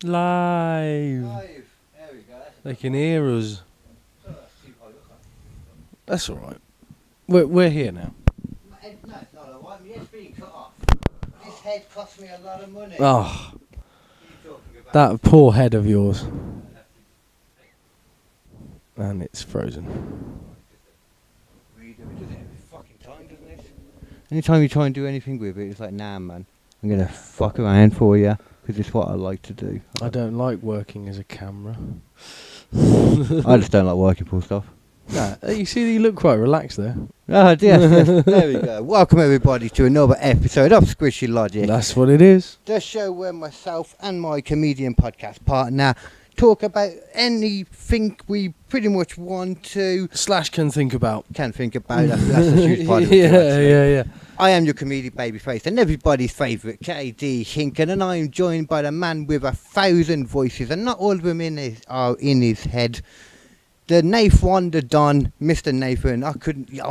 Live. There we go. They can hear us. That's alright. We're here now. No, it's not alright. My head's being cut off. This head cost me a lot of money. Oh, What are you talking about? that poor head of yours. And it's frozen. It does it every fucking time, doesn't it? Anytime you try and do anything with it, it's like, nah, man. I'm going to fuck around for you. Because it's what I like to do. I don't like working as a camera. I just don't like working for stuff. Nah, you see, you look quite relaxed there. Oh, yes. There we go. Welcome, everybody, to another episode of Squishy Logic. That's what it is. The show where myself and my comedian podcast partner talk about anything we pretty much want to. / can think about. Can think about. That's a huge part of it. Yeah. I am your comedic babyface and everybody's favourite KD Hinken, and I am joined by the man with 1,000 voices, and not all of them are in his head. The Nathan, the Don, Mr. Nathan. I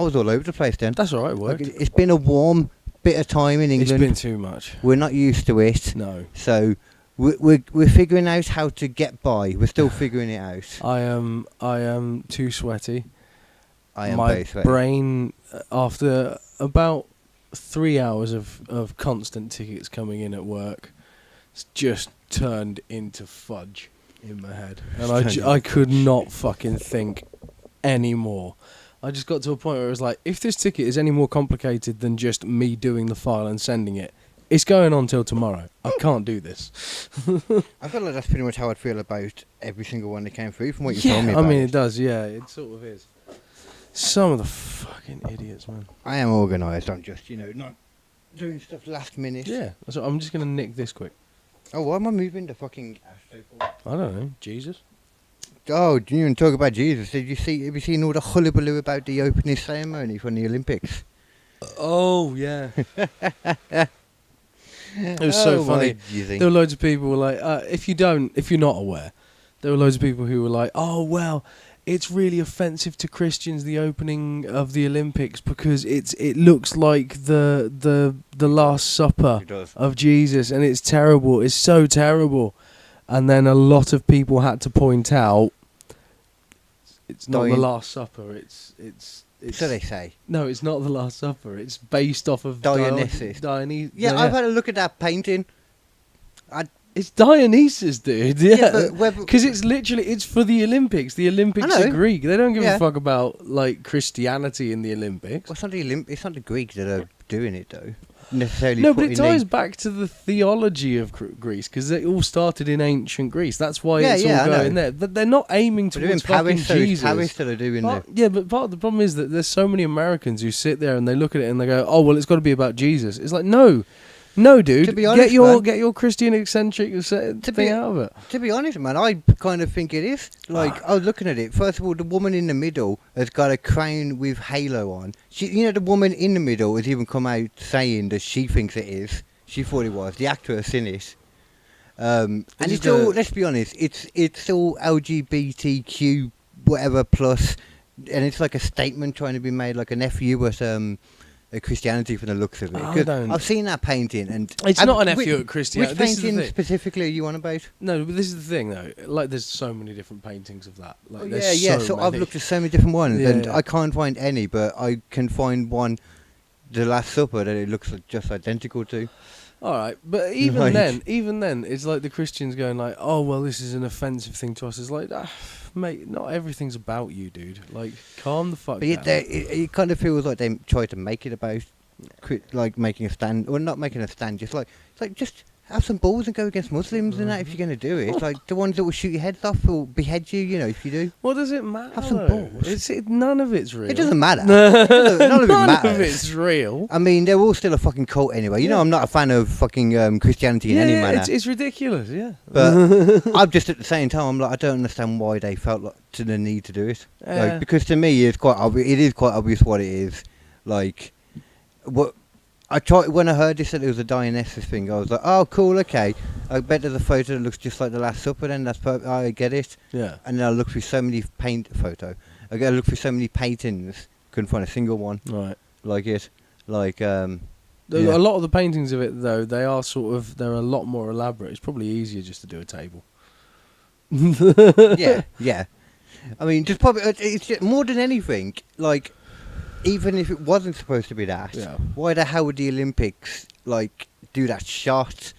was all over the place then. That's alright, it worked. It's been a warm bit of time in England. It's been too much. We're not used to it. No. So we're figuring out how to get by. We're still figuring it out. I am too sweaty. I am My very sweaty. brain, after about 3 hours of constant tickets coming in at work, it's just turned into fudge in my head, and I could not fucking think anymore. I just got to a point where it was like, if this ticket is any more complicated than just me doing the file and sending it, it's going on till tomorrow. I can't do this. I feel like that's pretty much how I'd feel about every single one that came through from what you told me Yeah, about. I mean, it does, yeah, it sort of is. Some of the fucking idiots, man. I am organised. I'm just, not doing stuff last minute. Yeah, that's what, I'm just going to nick this quick. Oh, why am I moving the fucking ashtray for? I don't know, Jesus. Oh, didn't even talk about Jesus. Have you seen all the hullabaloo about the opening ceremony from the Olympics? Oh, yeah. It was so funny. There were loads of people who were like, if you're not aware, there were loads of people who were like, oh, well, it's really offensive to Christians, the opening of the Olympics, because it looks like the Last Supper of Jesus, and it's terrible. It's so terrible. And then a lot of people had to point out, it's not the Last Supper. It's so they say. No, it's not the Last Supper. It's based off of Dionysus. Yeah, I've had a look at that painting. It's Dionysus, dude. Yeah, but because it's for the Olympics. The Olympics are Greek. They don't give a fuck about like Christianity in the Olympics. Well, it's not the Greeks that are doing it though. Necessarily. No, but it ties back to the theology of Greece, because it all started in ancient Greece. That's why it's all going there. But they're not aiming towards fucking Jesus. Paris that are doing it. Yeah, but part of the problem is that there's so many Americans who sit there and they look at it and they go, "Oh, well, it's got to be about Jesus." It's like, no, dude. To be honest, get your Christian eccentric thing out of it. To be honest, man, I kind of think it is. Like, I was looking at it. First of all, the woman in the middle has got a crown with halo on. The woman in the middle has even come out saying that she thinks it is. She thought it was. The actress in it. And it's all, let's be honest, it's all LGBTQ whatever plus, and it's like a statement trying to be made, like an FU at Christianity from the looks of it. I've seen that painting, and it's not an FU at Christianity. Which painting specifically are you on about? No, but this is the thing, though. Like, there's so many different paintings of that. Like, So I've looked at so many different ones, and I can't find any, but I can find one, the Last Supper, that it looks just identical to. All right, but even then, it's like the Christians going like, "Oh, well, this is an offensive thing to us." It's like, mate, not everything's about you, dude. Like, calm the fuck down. It kind of feels like they try to make it about, like, making a stand, or not making a stand, just have some balls and go against Muslims and that if you're going to do it. It's like the ones that will shoot your heads off or behead you, if you do. What does it matter? Have some balls. None of it's real. It doesn't matter. None of it matters. None of it's real. I mean, they're all still a fucking cult anyway. I'm not a fan of fucking Christianity in any manner. It's ridiculous, yeah. But I'm just at the same time, I'm like, I don't understand why they felt like to the need to do it. Like, because to me, it's quite obvious. It is quite obvious what it is. Like, what. When I heard this that it was a Dionysus thing, I was like, oh, cool, okay. I bet there's a photo that looks just like the Last Supper, then that's perfect. I get it. Yeah. And then I looked through so many paintings, couldn't find a single one. Right. Like it. Like, Yeah. A lot of the paintings of it, though, they're a lot more elaborate. It's probably easier just to do a table. Yeah. I mean, just probably it's just, more than anything, like, even if it wasn't supposed to be that, Yeah. why the hell would the Olympics like do that shot,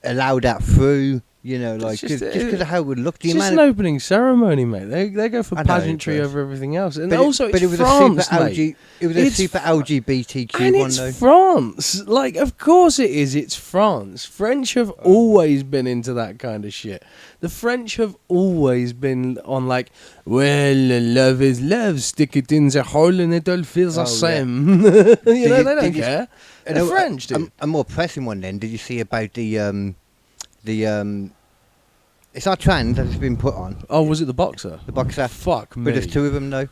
allow that through? You know, like just because of how it would look. It's just an opening ceremony, mate. They go for pageantry over everything else, and also it's France, mate. It was a super LGBTQ and one, it's though. France. Like, of course it is. It's France. French have always been into that kind of shit. The French have always been on like, well, love is love. Stick it in the hole and it all feels the same. They don't care. The French do. A more pressing one then. Did you see about the it's not trans that's been put on. Oh, was it the boxer? The boxer. Fuck me. But there's two of them though.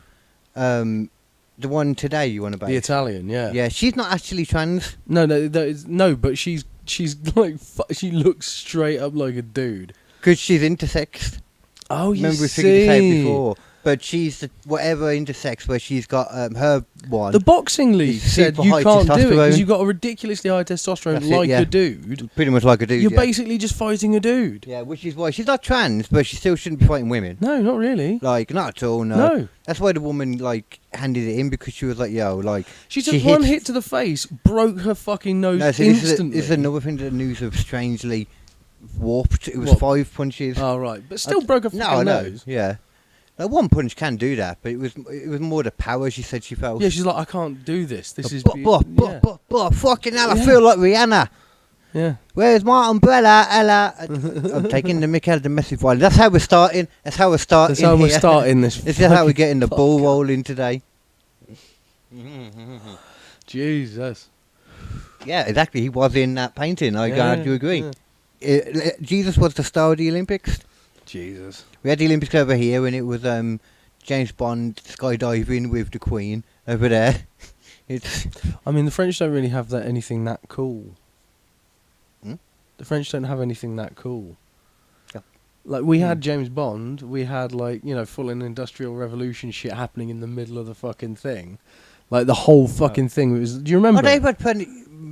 The one today you want about? The Italian, yeah. Yeah, she's not actually trans. No, but she's like she looks straight up like a dude. Because she's intersex. Oh, you remember we figured this out before. But she's whatever intersex where she's got her one. The boxing league said you can't do it because you've got a ridiculously high testosterone a dude. Pretty much like a dude. You're basically just fighting a dude. Yeah, which is why she's not trans, but she still shouldn't be fighting women. No, not really. Like, not at all, no. That's why the woman, like, handed it in because she was like, yo, like... She took one hit to the face, broke her fucking nose instantly. This is another thing that the news have strangely warped. It was 5 punches. Oh, right. But still broke her fucking nose. Yeah. Like, one punch can do that, but it was more the power she said she felt. Yeah, she's like, I can't do this. This is... Fucking hell, I feel like Rihanna. Yeah. Where's my umbrella, Ella? I'm taking the mick out of the massive violin. That's how we're starting. That's how we're starting this. This is how we're getting the ball rolling today. Jesus. Yeah, exactly. He was in that painting. I glad you agree. Yeah. Jesus was the star of the Olympics. Jesus. We had the Olympics over here, and it was James Bond skydiving with the Queen over there. I mean, the French don't really have anything that cool. The French don't have anything that cool. Yeah. Like, we had James Bond, we had, like, full on industrial revolution shit happening in the middle of the fucking thing. Like, the whole fucking thing was... Do you remember? Oh, they've had plenty...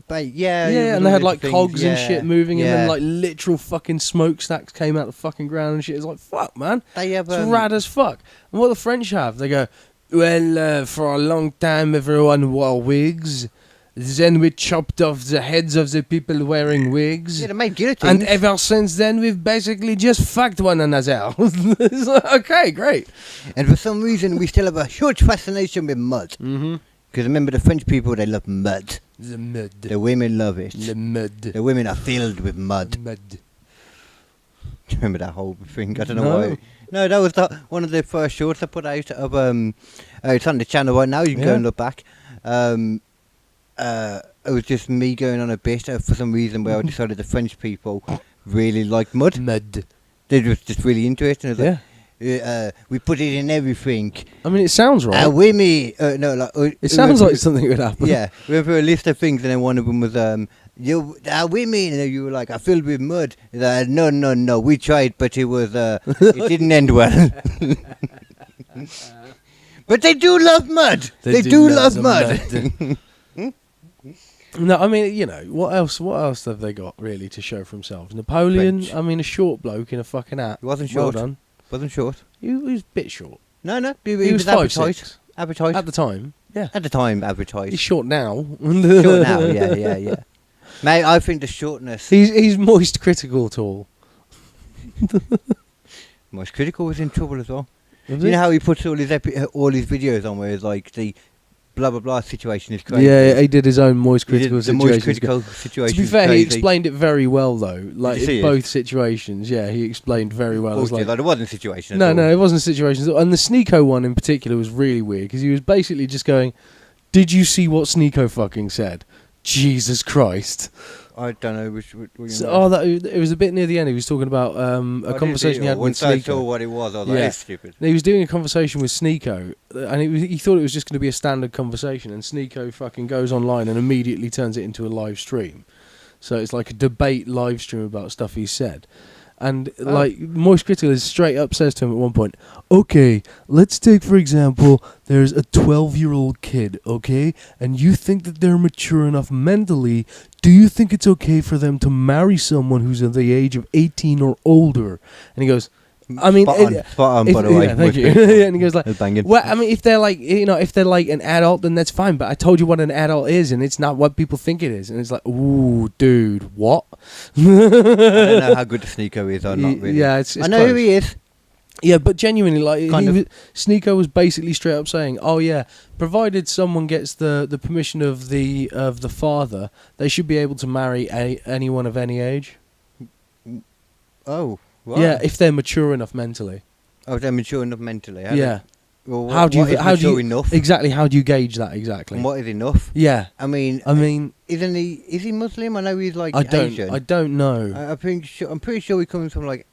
Yeah, and they had, like, cogs and shit moving, and then, like, literal fucking smokestacks came out the fucking ground and shit. It's like, fuck, man. It's rad as fuck. And what the French have, they go, well, for a long time everyone wore wigs... Then we chopped off the heads of the people wearing wigs. Yeah, they made guillotines. And ever since then, we've basically just fucked one another. It's like, okay, great. And for some reason, we still have a huge fascination with mud. Mm-hmm. Because remember, the French people, they love mud. The mud. The women love it. The mud. The women are filled with mud. Mud. Do you remember that whole thing? I don't know why. No, that was one of the first shorts I put out of... it's on the channel right now. You can go and look back. It was just me going on a bit for some reason where I decided the French people really like mud. Mud. They were just really into it. And we put it in everything. I mean, it sounds right. Women. It sounds like something would happen. Yeah. We went through a list of things, and then one of them was, women. And you were like, I filled with mud. Like, no. We tried, but it was, it didn't end well. But they do love mud. They do love mud. No, I mean, what else have they got, really, to show for themselves? Napoleon, French. I mean, a short bloke in a fucking hat. He wasn't short. Well done. Wasn't short. He was a bit short. No. He was advertised. Advertised. At the time, yeah. At the time, advertised. He's short now. Short now, yeah. Mate, I think the shortness... He's moist critical tall. Moist critical was in trouble as well. You know how he puts all his videos on where it's like the... blah blah blah situation is crazy. Yeah, he did his own moist critical situation. The moist critical situation. To be fair, he explained it very well though. Like in both situations, yeah, he explained very well. It wasn't a situation. No, it wasn't a situation. And the Sneeko one in particular was really weird because he was basically just going, "Did you see what Sneeko fucking said? Jesus Christ!" I don't know it was a bit near the end. He was talking about a conversation he had with Sneeko. Once I saw what it was, I was like, it's stupid. And he was doing a conversation with Sneeko, and he thought it was just going to be a standard conversation, and Sneeko fucking goes online and immediately turns it into a live stream. So it's like a debate live stream about stuff he said. And like Moist Critical is straight up says to him at one point, okay, let's take for example, there's a 12-year-old kid, okay, and you think that they're mature enough mentally. Do you think it's okay for them to marry someone who's at the age of 18 or older? And he goes, I mean, spot on, by the way. Yeah, thank you. And he goes like, well, I mean, if they're like, if they're like an adult, then that's fine. But I told you what an adult is, and it's not what people think it is. And it's like, ooh, dude, what? I don't know how good Sneeko is or not really. Yeah, it's I know close. who he is. Yeah, but genuinely, like, Sneeko was basically straight up saying, oh yeah, provided someone gets the permission of the father, they should be able to marry anyone of any age. Oh. What? Yeah, if they're mature enough mentally. Oh, they're mature enough mentally. Yeah. Well, how do you enough? Exactly? How do you gauge that exactly? And what is enough? Yeah. I mean, isn't he? Is he Muslim? I know he's like Asian. I don't know. I'm pretty sure he comes from like,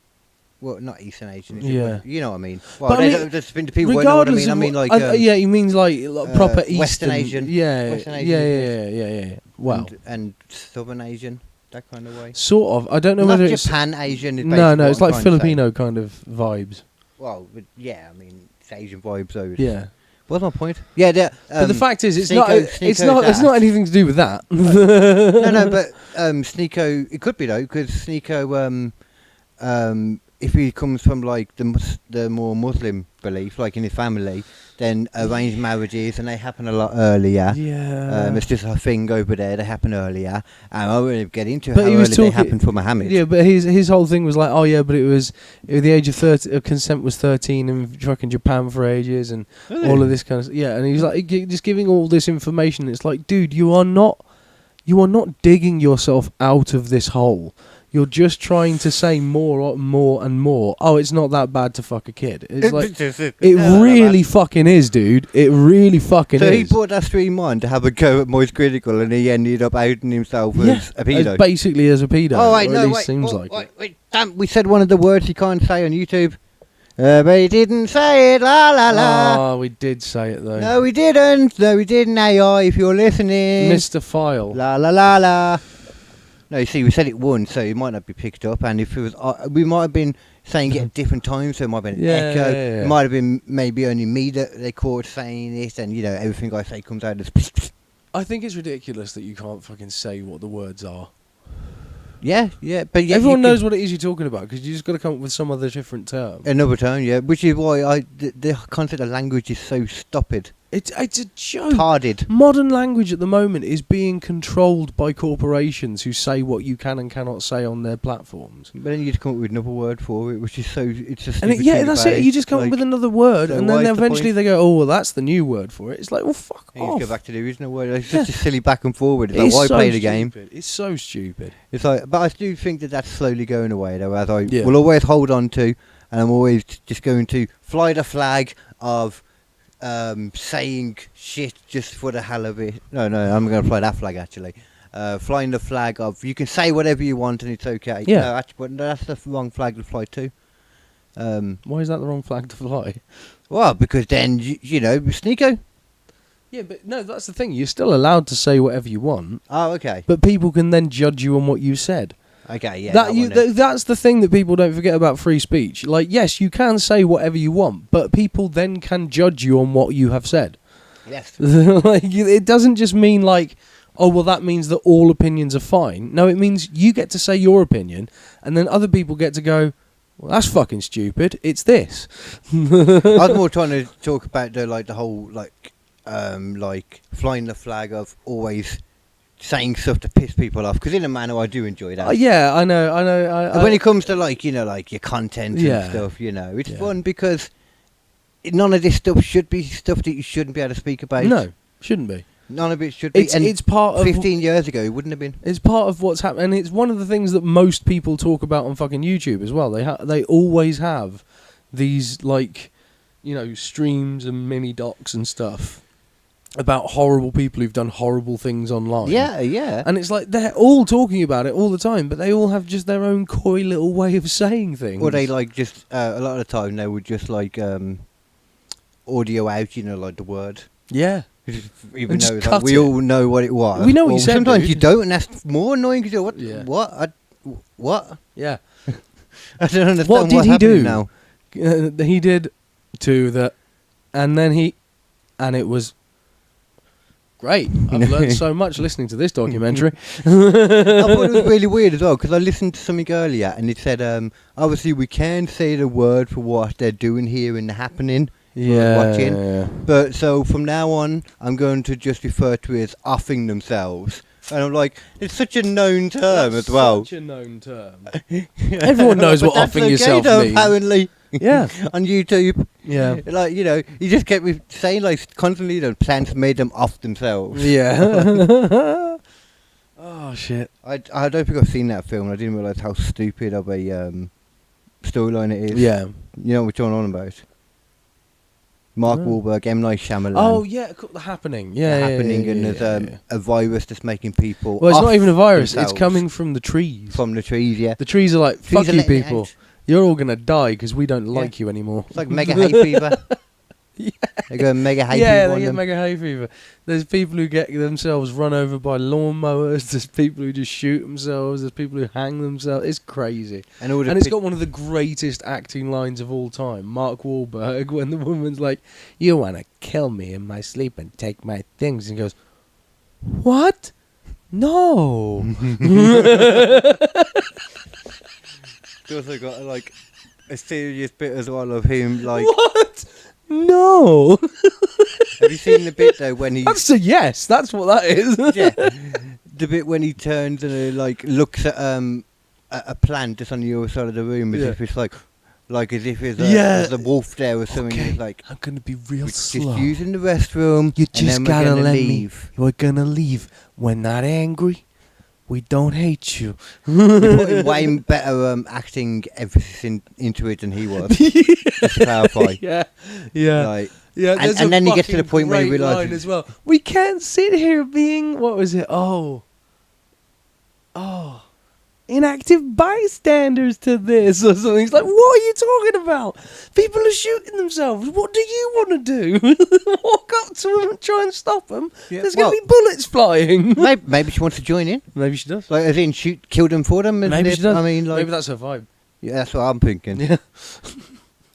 well, not Eastern Asian. Is yeah. it? You know what I mean. Well, but there's been people who know what I mean. I mean like. Yeah, he means like proper Eastern, Western Asian. Yeah. Western Asian. Yeah. Well. And Southern Asian. That kind of way. Sort of. I don't know not whether it's it's Japan Asian. Is no, it's like Filipino kind of vibes. Well, yeah, I mean, it's Asian vibes though. Yeah. What's my point? Yeah, but the fact is, it's Sneeko not anything to do with that. no, but Sneeko, it could be though, because Sneeko, if he comes from like the more Muslim belief, like in his family, then arranged marriages and they happen a lot earlier. Yeah. It's just a thing over there. They happen earlier. And I won't get into how early they happened for Muhammad. Yeah, but his whole thing was like, oh yeah, but it was at the age of 30. Consent was 13 in fucking Japan for ages, and all of this kind of and he was like just giving all this information. It's like, dude, you are not digging yourself out of this hole. You're just trying to say more and more. Oh, it's not that bad to fuck a kid. It's like it really fucking is, dude. It really fucking is. So he brought that stream on to have a go at Moist Critical, and he ended up outing himself as a pedo. Basically as a pedo. Oh wait, no, wait. Wait, damn, we said one of the words you can't say on YouTube. But he didn't say it, la la la. Oh, we did say it though. No, we didn't. AI, if you're listening. Mr. File. La la la la. No, you see, we said it once, so it might not be picked up. And if it was, we might have been saying it at different times, so it might have been an echo. Yeah. It might have been maybe only me that they caught saying it, and everything I say comes out as. I think it's ridiculous that you can't fucking say what the words are. Yeah, but everyone knows what it is you're talking about because you just got to come up with some other different term. Another term, yeah, which is why the concept of language is so stupid. It's a joke. Tarded. Modern language at the moment is being controlled by corporations who say what you can and cannot say on their platforms. But then you just come up with another word for it, which is it's just. That's it. You just come up with another word, so and then eventually they go, "Oh, well, that's the new word for it." It's like, well, fuck off. You go back to the original word. It's just a silly back and forward. It's like, why play the game? It's so stupid. It's like, but I do think that's slowly going away, though. As I will always hold on to, and I'm always just going to fly the flag of. Saying shit just for the hell of it. No, I'm going to fly that flag actually. Flying the flag of you can say whatever you want and it's okay. Yeah. No, actually, but that's the wrong flag to fly too. Why is that the wrong flag to fly? Well, because then Sneeko. Yeah, but no, that's the thing. You're still allowed to say whatever you want. Oh, okay. But people can then judge you on what you said. Okay, yeah. That's the thing that people don't forget about free speech. Like, yes, you can say whatever you want, but people then can judge you on what you have said. Yes. Like, it doesn't just mean like, oh, well, that means that all opinions are fine. No, it means you get to say your opinion, and then other people get to go, well, that's fucking stupid. It's this. I was more trying to talk about the whole flying the flag of always saying stuff to piss people off, because in a manner I do enjoy that. Yeah, I know. When it comes to your content and stuff, it's fun because none of this stuff should be stuff that you shouldn't be able to speak about. No, shouldn't be. None of it should be. It's part of 15 years ago, it wouldn't have been. It's part of what's happening, and it's one of the things that most people talk about on fucking YouTube as well. They always have these streams and mini docs and stuff about horrible people who've done horrible things online. Yeah. And it's like they're all talking about it all the time, but they all have just their own coy little way of saying things. Or they just a lot of the time they would just audio out, the word. Yeah. Even though we all know what it was. We know what you said. Sometimes dude. you don't, and that's more annoying because what? Yeah. What? What? Yeah. I don't understand What did what's he happening do? now. He did to the, and then and it was great. I've learned so much listening to this documentary. I thought it was really weird as well because I listened to something earlier and it said, obviously we can say the word for what they're doing here in the happening. Watching. But so from now on, I'm going to just refer to it as offing themselves. And I'm like, it's such a known term as well. Such a known term. Everyone knows what offing yourself means. Apparently. Yeah. On YouTube. Yeah. Like, you know, you just kept saying like constantly that plants made them off themselves. Yeah. Oh shit. I don't think I've seen that film. I didn't realise how stupid of a storyline it is. Yeah. You know what you're on about? Mark Wahlberg, M. Night Shyamalan. Oh yeah, The Happening. Yeah, The Happening, and there's a virus that's making people. Well, it's not even a virus. Themselves. It's coming from the trees. From the trees, yeah. The trees are like, Trees fuck you people. You're all gonna die because we don't like you anymore. It's like mega hay fever. Yeah. They go mega hay fever. Yeah, they get mega hay fever. There's people who get themselves run over by lawnmowers. There's people who just shoot themselves. There's people who hang themselves. It's crazy. And it's got one of the greatest acting lines of all time. Mark Wahlberg, when the woman's like, "You want to kill me in my sleep and take my things," and he goes, "What? No." It's also got like a serious bit as well of him like. What? No. Have you seen the bit though when he? That's a yes. That's what that is. Yeah. The bit when he turns and like looks at a plant just on the other side of the room as if it's like as if there's a wolf there or something. Okay. It's like I'm gonna be real slow. Just using the restroom. You just gotta let leave. me. We're gonna leave. We're not angry. We don't hate you. They put in way better acting emphasis into it than he was. Just to clarify. Yeah, yeah. Like, yeah, and then he gets to the point where he realises as well. We can't sit here being what was it? Oh, inactive bystanders to this or something. It's like, what are you talking about? People are shooting themselves. What do you want to do? Walk up to them and try and stop them? Yeah, There's going to be bullets flying. Maybe she wants to join in. Maybe she does. Like, as in, kill them for them. Maybe she does. I mean, like, maybe that's her vibe. Yeah, that's what I'm thinking. Yeah.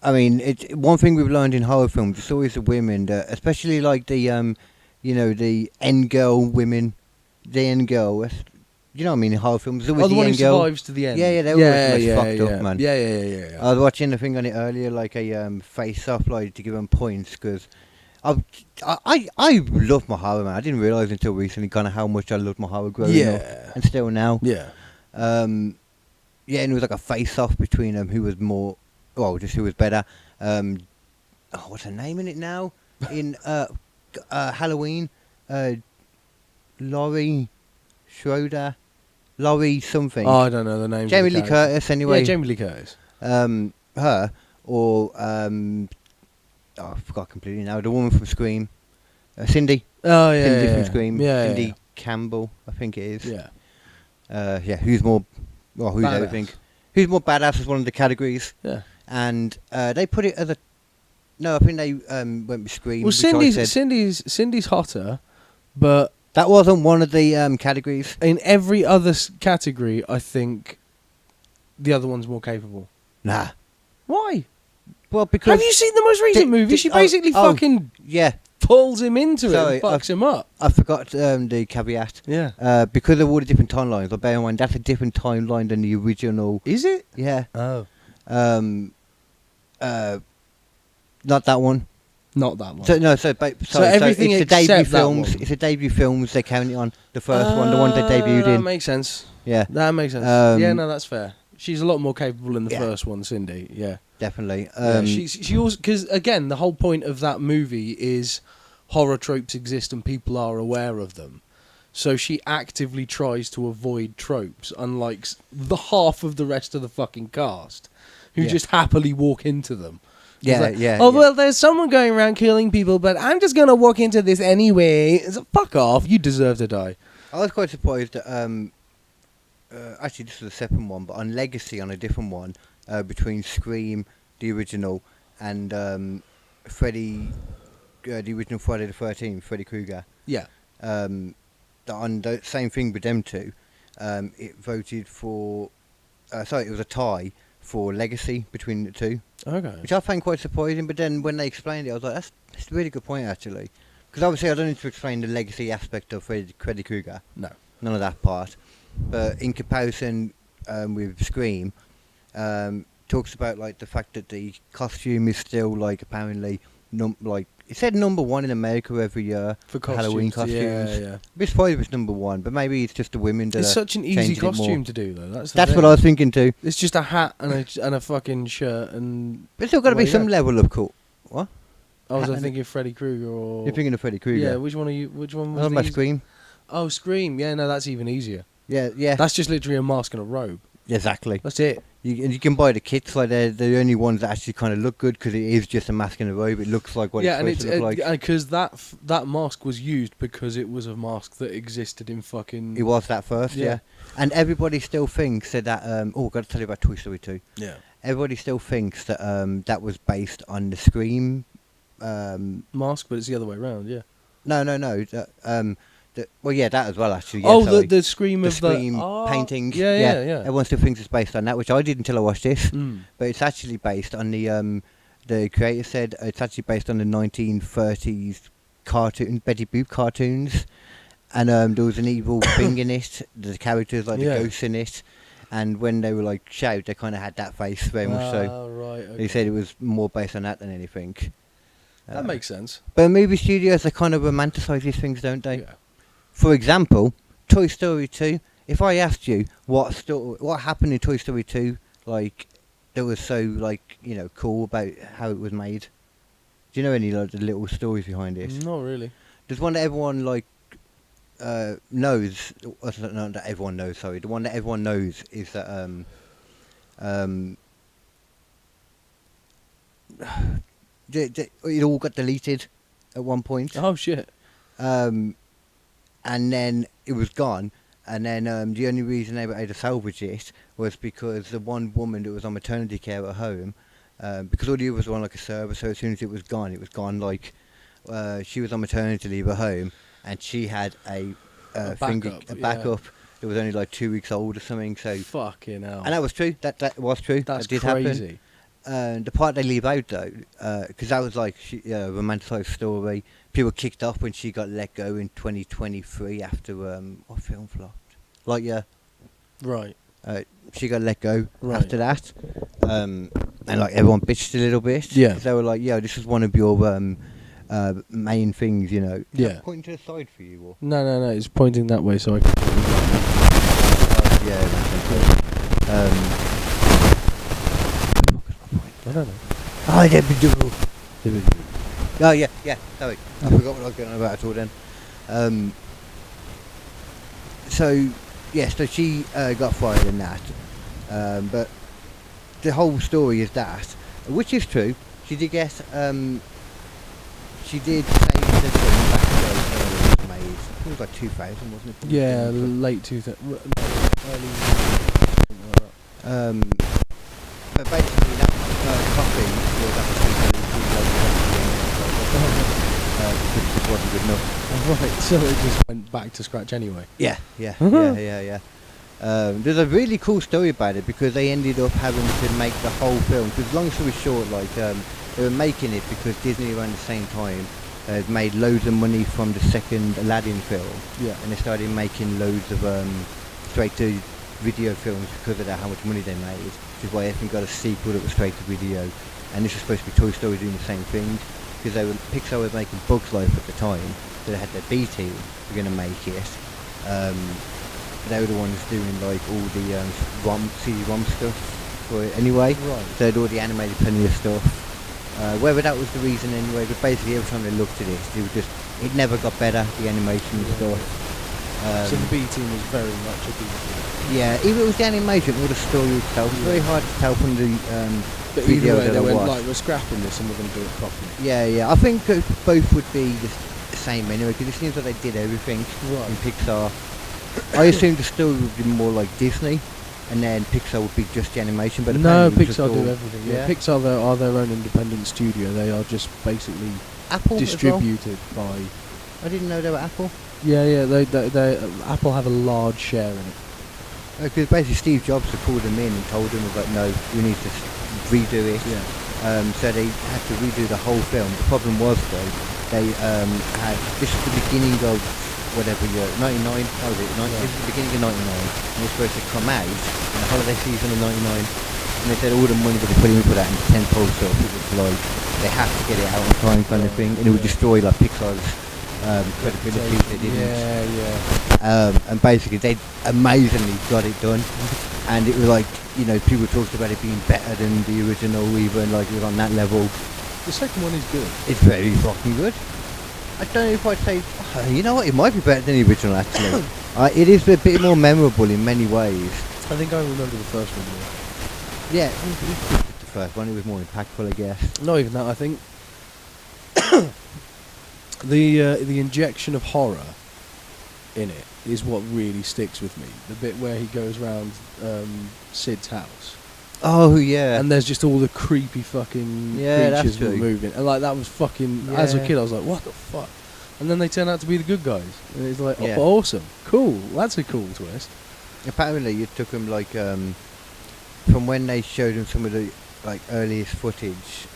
I mean, one thing we've learned in horror films, it's always the women, especially like the, the end girl women, the end girl. You know what I mean? In horror films, there's always the one who end girl. survives to the end. Yeah, they're always fucked up, man. Yeah. I was watching a thing on it earlier, like a face-off, like to give them points, because I love my horror, man. I didn't realise until recently kind of how much I loved my horror growing up, and still now. Yeah. And it was like a face-off between them, who was more, just who was better. What's her name in it now? In Halloween, Laurie Schroeder. Laurie something. Oh, I don't know the name. Jamie Lee Curtis, anyway. Yeah, Jamie Lee Curtis. Her, or, I forgot completely now. The woman from Scream. Cindy. Oh, yeah. Cindy from Scream. Yeah, Cindy Campbell, I think it is. Yeah. Who's more, who's badass. everything. Who's more badass is one of the categories. Yeah. And they put it as no, I think they went with Scream. Well, Cindy's hotter, but that wasn't one of the categories. In every other category, I think the other one's more capable. Nah. Why? Well, because have you seen the most recent movie? She basically fucking pulls him into it and fucks him up. I forgot the caveat. Yeah. Because of all the different timelines. But bear in mind, that's a different timeline than the original. Is it? Yeah. Oh. Not that one. Not that one. So everything it's the except debut that films. one. It's the debut films they're counting on. The first one, the one they debuted in. That makes sense. Yeah. That makes sense. Yeah, no, that's fair. She's a lot more capable in the first one, Cindy. Yeah. Definitely. She also, because again, the whole point of that movie is horror tropes exist and people are aware of them. So she actively tries to avoid tropes, unlike the half of the rest of the fucking cast, who just happily walk into them. Well, there's someone going around killing people, but I'm just gonna walk into this anyway. It's like, fuck off! You deserve to die. I was quite surprised that actually this was a separate one, but on Legacy, on a different one, between Scream, the original, and Freddy, the original Friday the 13th, Freddy Krueger. Yeah. On the same thing with them two, it voted for. It was a tie for legacy between the two, Okay. which I find quite surprising. But then when they explained it, I was like, that's a really good point actually, because obviously I don't need to explain the legacy aspect of Freddy Krueger. No. None of that part. But in comparison with Scream, talks about like the fact that the costume is still like apparently it said number 1 in America every year For Halloween costumes. costumes. Yeah. I'm surprised it was number 1, but maybe it's just the women that It's are such an easy changing it more. costume to do, though. That's what I was thinking too. It's just a hat and a fucking shirt and. But it's still got to be some level of cool. What? I was thinking Freddy Krueger or. You're thinking of Freddy Krueger? Yeah. Which one are you? Which one was? Oh, my Scream. Oh, Scream. Yeah, no, that's even easier. Yeah. That's just literally a mask and a robe. Exactly. That's it. You can buy the kits, like they're the only ones that actually kind of look good because it is just a mask and a robe. It looks like what it's supposed to look like. Yeah, because that mask was used because it was a mask that existed in fucking. It was that first, yeah. And everybody still thinks that I've got to tell you about Toy Story 2. Yeah. Everybody still thinks that that was based on the Scream mask, but it's the other way around. Yeah. No. Well, yeah, that as well, actually. Yeah, oh, the Scream the of Scream the painting. Yeah. Everyone still thinks it's based on that, which I did until I watched this. But it's actually based on the creator said it's actually based on the 1930s cartoon, Betty Boop cartoons. And there was an evil thing in it, the characters, like the ghosts in it. And when they were like shout, they kind of had that face very much so. Oh, right. Okay. They said it was more based on that than anything. That makes sense. But movie studios, they kind of romanticize these things, don't they? Yeah. For example, Toy Story 2. If I asked you what happened in Toy Story 2, like that was so cool about how it was made. Do you know any like the little stories behind this? Not really. There's one that everyone knows. Not that everyone knows. Sorry, the one that everyone knows is that it all got deleted at one point. Oh shit. And then it was gone. And then the only reason they were able to salvage it was because the one woman that was on maternity care at home, because all the others were on like a server, so as soon as it was gone. Like she was on maternity leave at home, and she had a backup. It was only like 2 weeks old or something. So fucking hell. And that was true. That was true. That's that did crazy. Happen. The part they leave out though, because that was like a romanticised story. People kicked off when she got let go in 2023 after what film flopped? Right. She got let go Right. after that, and like everyone bitched a little bit. Yeah. 'Cause they were like, "Yo, this is one of your main things, you know." Yeah. Pointing to the side for you, or No. It's pointing that way, so I can. yeah. I don't know. Oh, yeah. Sorry, I forgot what I was going on about at all then. So she got fired in that, but the whole story is that, which is true. She did get, she did say the film back when it was made. I think it was like 2000, wasn't it? Yeah, late 2000, early. But basically that copy was actually because it just wasn't good enough. Right, so it just went back to scratch anyway. Yeah. There's a really cool story about it because they ended up having to make the whole film. Because long story short, they were making it because Disney around the same time had made loads of money from the second Aladdin film. Yeah. And they started making loads of straight to video films because of that, how much money they made. Which is why everything got a sequel that was straight to video. And this was supposed to be Toy Story doing the same thing. Because Pixar was making Bugs Life at the time, so they had their B team were going to make it. They were the ones doing like all the CD-ROM stuff for it anyway. Right. So they'd already animated plenty of stuff. Whether that was the reason anyway, but basically every time they looked at it, it never got better, the animation and stuff. So the B team was very much a B team. Yeah, even it was the animation or the story itself. It's very hard to tell from the but video either way, that they I went watched. we're scrapping this and we're going to do it properly. Yeah. I think both would be the same anyway, because it seems like they did everything in Pixar. I assumed the story would be more like Disney, and then Pixar would be just the animation. But no, apparently it was Pixar just do all- everything. Yeah. Pixar are their own independent studio. They are just basically Apple as well? distributed by. I didn't know they were Apple. Yeah. They Apple have a large share in it. Because basically Steve Jobs had called them in and told them, like, no, we need to redo it. Yeah. So they had to redo the whole film. The problem was, though, they had, this is the beginning of whatever year, 99, how was it? This is the beginning of 99. And it's supposed to come out in the holiday season of 99. And they said all the money that they put in for that and 10 posts up, it was like, they have to get it out on time kind of thing. And it would destroy, like, Pixar's credibility if they didn't. And basically they amazingly got it done. And it was like, you know, people talked about it being better than the original, even like it was on that level. The second one is good. It's very fucking good. I don't know if I'd say, you know what, it might be better than the original actually. It is a bit more memorable in many ways. I think I remember the first one more. Yeah, it was the first one, it was more impactful, I guess. Not even that, I think. The injection of horror in it is what really sticks with me. The bit where he goes round Sid's house. Oh yeah. And there's just all the creepy fucking creatures moving. And like that was fucking as a kid I was like, what the fuck? And then they turn out to be the good guys. And it's like, oh, awesome. Cool. That's a cool twist. Apparently it took them like from when they showed them some of the like earliest footage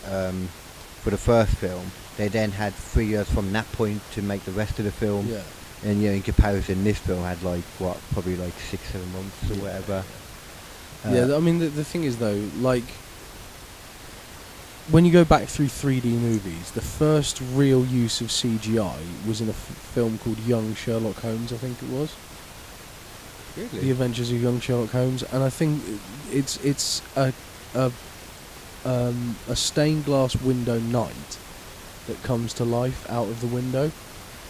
for the first film, they then had 3 years from that point to make the rest of the film. Yeah. And you know, in comparison, this film had like what, probably like 6-7 months or whatever. I mean the thing is though, like when you go back through 3D movies, the first real use of CGI was in a film called Young Sherlock Holmes, I think it was. Really? The Adventures of Young Sherlock Holmes, and I think it's a stained glass window night that comes to life out of the window.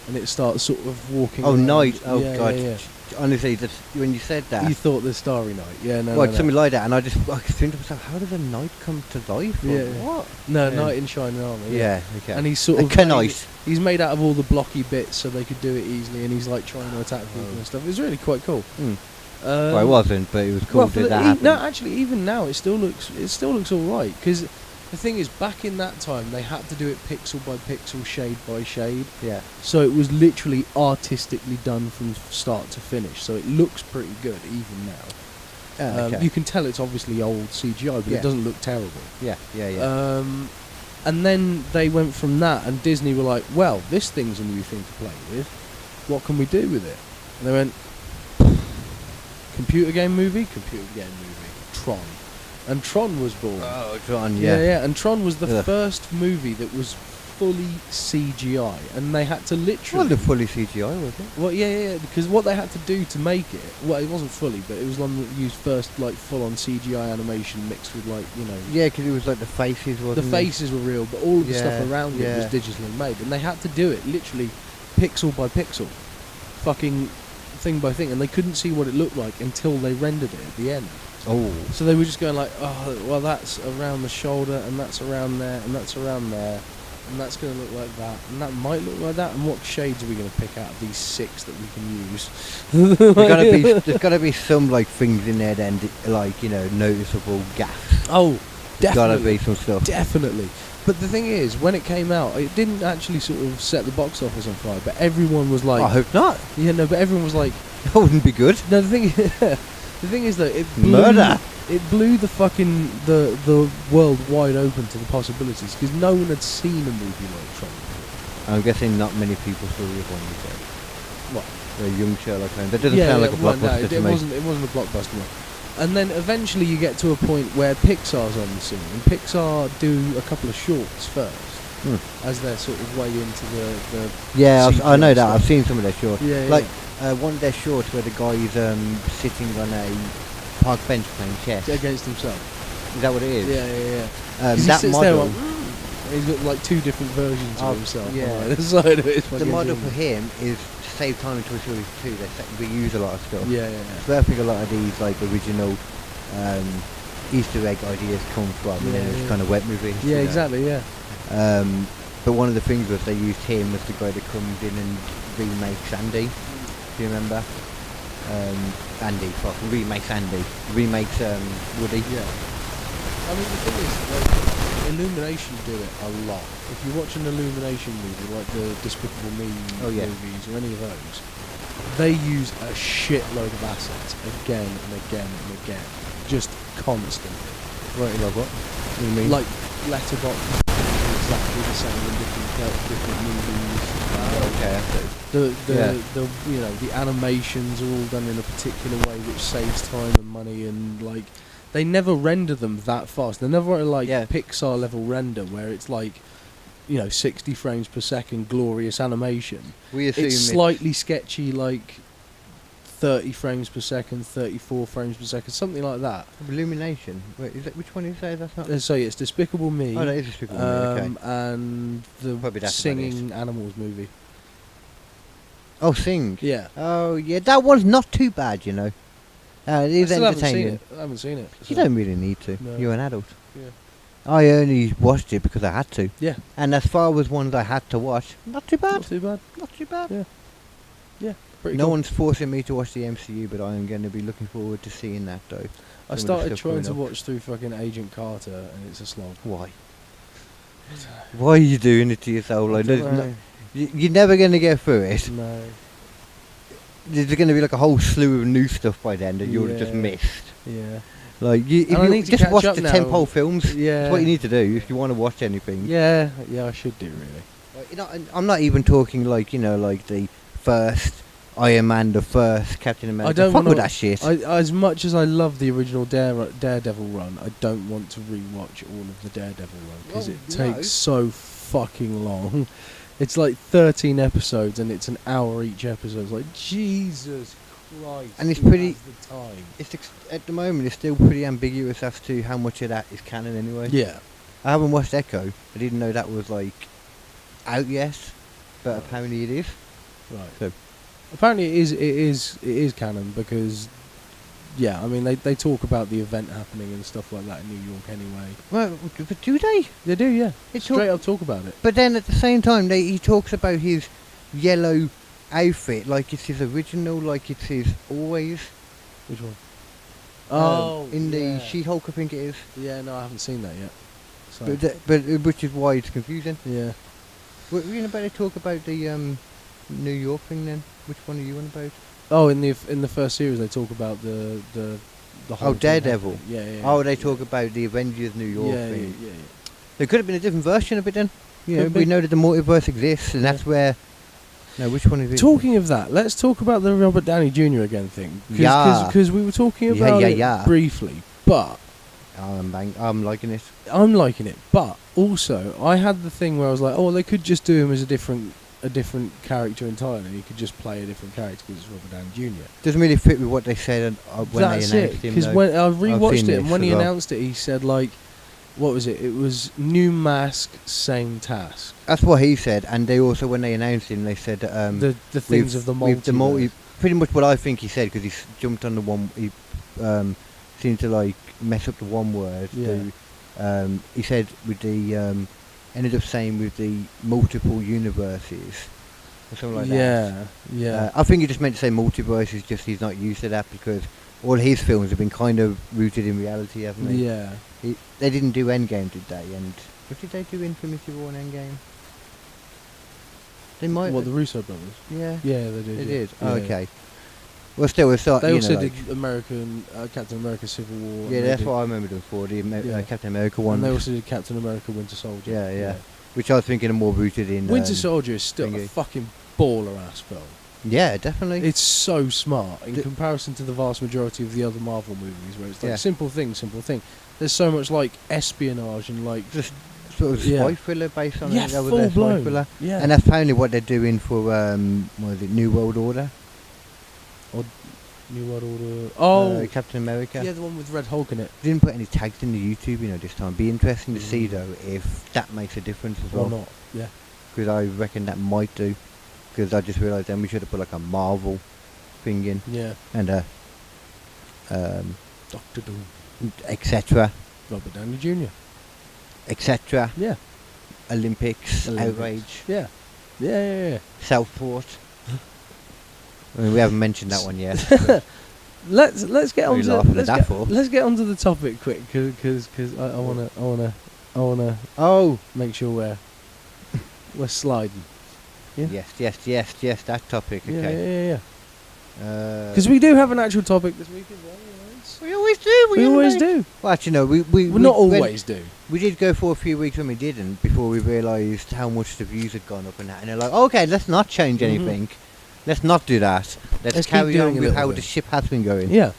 And it starts sort of walking. Oh, around. night! Oh god! Yeah. Honestly, when you said that, you thought the Starry Night. Yeah, no. Like something like that, and I think to myself, how does a night come to life? Yeah. What? No, Knight in Shining Armour. Yeah. Okay. And he's sort of knight. He's made out of all the blocky bits, so they could do it easily. And he's like trying to attack people and stuff. It was really quite cool. Well, it wasn't, but it was cool that happened. No, actually, even now it still looks all right because. The thing is, back in that time, they had to do it pixel by pixel, shade by shade. Yeah. So it was literally artistically done from start to finish. So it looks pretty good even now. Okay. You can tell it's obviously old CGI, but it doesn't look terrible. Yeah. And then they went from that, and Disney were like, well, this thing's a new thing to play with. What can we do with it? And they went, computer game movie, Tron. And Tron was born. Oh, Tron, yeah. Yeah. And Tron was the first movie that was fully CGI, and they had to literally. Well, fully CGI, was it? Well, yeah. Because what they had to do to make it, well, it wasn't fully, but it was one that used first like full-on CGI animation mixed with like Yeah, because it was like the faces, wasn't it? The faces were real, but all of the stuff around it was digitally made, and they had to do it literally pixel by pixel, fucking thing by thing, and they couldn't see what it looked like until they rendered it at the end. Oh. So they were just going like, oh, well, that's around the shoulder, and that's around there, and that's around there, and that's going to look like that, and that might look like that, and what shades are we going to pick out of these 6 that we can use? There's got to be some like things in there then, like, you know, noticeable gaps. Oh, definitely. There's got to be some stuff. Definitely. But the thing is, when it came out, it didn't actually sort of set the box office on fire, but everyone was like... I hope not. Yeah, no, but everyone was like... That wouldn't be good. No, the thing is though, it blew, murder. It blew the fucking the world wide open to the possibilities because no one had seen a movie like Tron before. I'm guessing not many people saw the one you said. What? The Young Sherlock Holmes. That doesn't sound like a blockbuster to me. It wasn't a blockbuster one. And then eventually you get to a point where Pixar's on the scene, and Pixar do a couple of shorts first as their sort of way into the yeah, I know that. stuff. I've seen some of their shorts. Yeah, like one of their shorts where the guy's sitting on a park bench playing chess against himself. Is that what it is? Yeah. That model. He's got like 2 different versions of himself. Yeah. On either side of it. The model for him is to save time in Toy Story 2. They reuse a lot of stuff. Yeah. So I think a lot of these like original Easter egg ideas come from, and then it's kind of wet movies. Yeah, exactly. Yeah. But one of the things was they used him as the guy that comes in and remakes Andy. Do you remember? Remakes Andy. Remakes Woody. Yeah. I mean, the thing is, like, Illumination do it a lot. If you watch an Illumination movie, like the Despicable Me movies or any of those, they use a shitload of assets again and again and again, just constantly. Right, like what? What do you mean? Like Letterboxd is exactly the same in different movies. Okay, I see. The you know, the animations are all done in a particular way which saves time and money, and like they never render them that fast. They're never like Pixar level render where it's like, you know, 60 frames per second glorious animation. It's slightly sketchy, like 30 frames per second, 34 frames per second, something like that. Illumination. Wait, is that, which one did you say? That's not. So yeah, it's Despicable Me. Oh, that is Despicable Me. Okay. And the Singing Animals movie. Oh, Sing. Yeah. Oh, yeah. That one's not too bad, you know. It is entertaining. I haven't seen it. So. You don't really need to. No. You're an adult. Yeah. I only watched it because I had to. Yeah. And as far as ones I had to watch, not too bad. Not too bad. Not too bad. Yeah. Yeah. Pretty No cool. one's forcing me to watch the MCU, but I am going to be looking forward to seeing that, though. I started trying to watch through fucking Agent Carter, and it's a slog. Why? Why are you doing it to yourself? Like, you're never going to get through it. No. There's going to be like a whole slew of new stuff by then that you'll have just missed. Yeah. Like, if you just watch the tentpole films, yeah. that's what you need to do if you want to watch anything. Yeah, I should do, really. Like, you know, I'm not even talking like, you know, like the first Iron Man, the first Captain America. I don't fuck want with that shit. As much as I love the original Daredevil run, I don't want to rewatch all of the Daredevil run because it takes so fucking long. It's like 13 episodes and it's an hour each episode. It's like, Jesus Christ. And it's pretty. The time? At the moment, it's still pretty ambiguous as to how much of that is canon anyway. Yeah. I haven't watched Echo. I didn't know that was like out yet, but apparently it is. Right. So. Apparently it is canon because, yeah, I mean they talk about the event happening and stuff like that in New York anyway. Well, but do they? They do, yeah. Straight up talk about it. But then at the same time, he talks about his yellow outfit like it's his original, like it's his always. Which one? In the She-Hulk, I think it is. Yeah, no, I haven't seen that yet. So. But which is why it's confusing. Yeah. Were you about to talk about the New York thing then? Which one are you on about? Oh, in the first series they talk about the whole Daredevil. Yeah. Oh, they talk about the Avengers New York thing. Yeah. There could have been a different version of it then. Yeah, we know that the multiverse exists, and that's where. No, which one is it? Talking of that, let's talk about the Robert Downey Jr. again thing. Because we were talking about it briefly, but I'm liking it. I'm liking it, but also I had the thing where I was like, oh, they could just do him as a different character entirely. He could just play a different character because it's Robert Downey Jr. Doesn't really fit with what they said when That's they announced him. Because when I rewatched it, and when he announced it, he said like, what was it? It was new mask, same task. That's what he said, and they also, when they announced him, they said the things of the multiverse. Pretty much what I think he said, because he jumped on the one. He seemed to like mess up the one word. Yeah. He said with the ended up saying with the multiple universes or something like that. Yeah. I think he just meant to say multiverses. Just he's not used to that because all his films have been kind of rooted in reality, haven't they? Yeah. They didn't do Endgame, did they? And what did they do Infinity War and Endgame? They might. What, the Russo brothers? Yeah. Yeah, they did. They did. Yeah. Oh, okay. Well, still, it's not. They also did Captain America Civil War. Yeah, that's what I remember them for. The Captain America one. And they also did Captain America Winter Soldier. Yeah. Which I was thinking are more rooted in. Winter Soldier is still a fucking baller ass film. Yeah, definitely. It's so smart in comparison to the vast majority of the other Marvel movies, where it's like simple thing. There's so much like espionage and like just sort of spy thriller based on it. Full blown. Thriller. Yeah, and that's apparently what they're doing for what is it, New World Order? Or New World Order. Oh, Captain America. Yeah, the one with Red Hulk in it. Didn't put any tags in the YouTube, this time. Be interesting to see though if that makes a difference as well. Or not. Yeah. Because I reckon that might do. Because I just realised then we should have put like a Marvel thing in. Yeah. And Doctor Doom. Etc. Robert Downey Jr. Etc. Yeah. Olympics. Outrage. Yeah. Southport. I mean, we haven't mentioned that one yet. let's get on to let's get onto the topic quick because I wanna make sure we're sliding. Yeah? Yes, that topic. Okay. Yeah. Because we do have an actual topic this week as well. We always do. We always do. Well, actually, no. We not always do. We did go for a few weeks when we didn't, before we realised how much the views had gone up and that. And they're like, okay, let's not change anything. Let's not do that. Let's carry on with how the ship has been going. Yeah.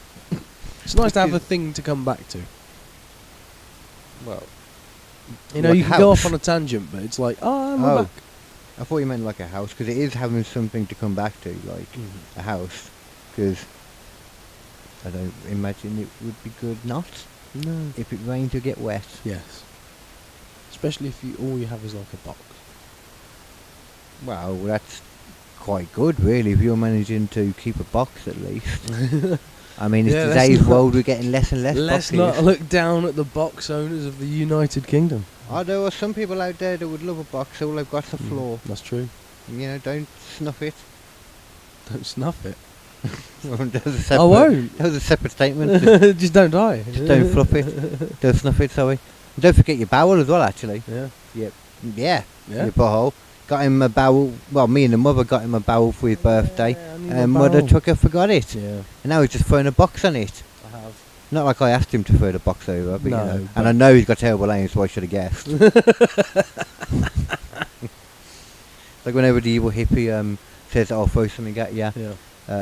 It's nice to have a thing to come back to. Well, you know, like you can go off on a tangent, but it's like, I'm back. I thought you meant like a house, because it is having something to come back to, like a house. Because I don't imagine it would be good not. No. If it rains, you get wet. Yes. Especially if all you have is like a box. Well, that's quite good, really, if you're managing to keep a box at least. I mean, in today's world, we're getting less and less Let's boxes. not look down at the box owners of the United Kingdom. Oh, there are some people out there that would love a box, all they've got's the floor. That's true. You know, don't snuff it. Don't snuff it. I won't. That was a separate statement. Just don't die. Just don't fluff it. Don't snuff it, sorry. And don't forget your bowel as well, actually. Yeah. Yep. Yeah. Yeah. Your butthole. Got him a bowel. Well, me and the mother got him a bowel for his birthday. And mother took her, forgot it. Yeah. And now he's just throwing a box on it. I have. Not like I asked him to throw the box over, but No, you know. but And I know he's got terrible aim, so I should have guessed. Like whenever the evil hippie says, I'll throw something at you. Yeah.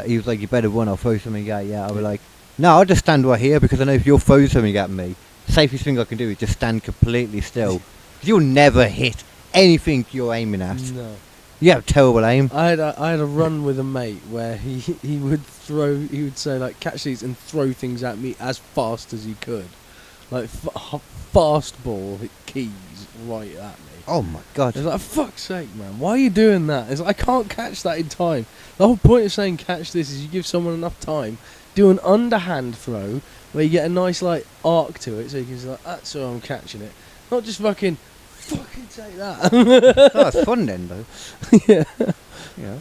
He was like, you better run, I'll throw something at you. I was like, no, I'll just stand right here, because I know if you'll throw something at me, the safest thing I can do is just stand completely still. You'll never hit anything you're aiming at. No. You have terrible aim. I had a run with a mate where he would say like, catch these and throw things at me as fast as he could, like fastball keys right at me. Oh my god. It's like, fuck's sake, man, why are you doing that? It's like, I can't catch that in time. The whole point of saying catch this is you give someone enough time, do an underhand throw where you get a nice like arc to it, so you can say like, that's how I'm catching it, not just fucking take that. Oh, it's fun then, though. Yeah. Yeah.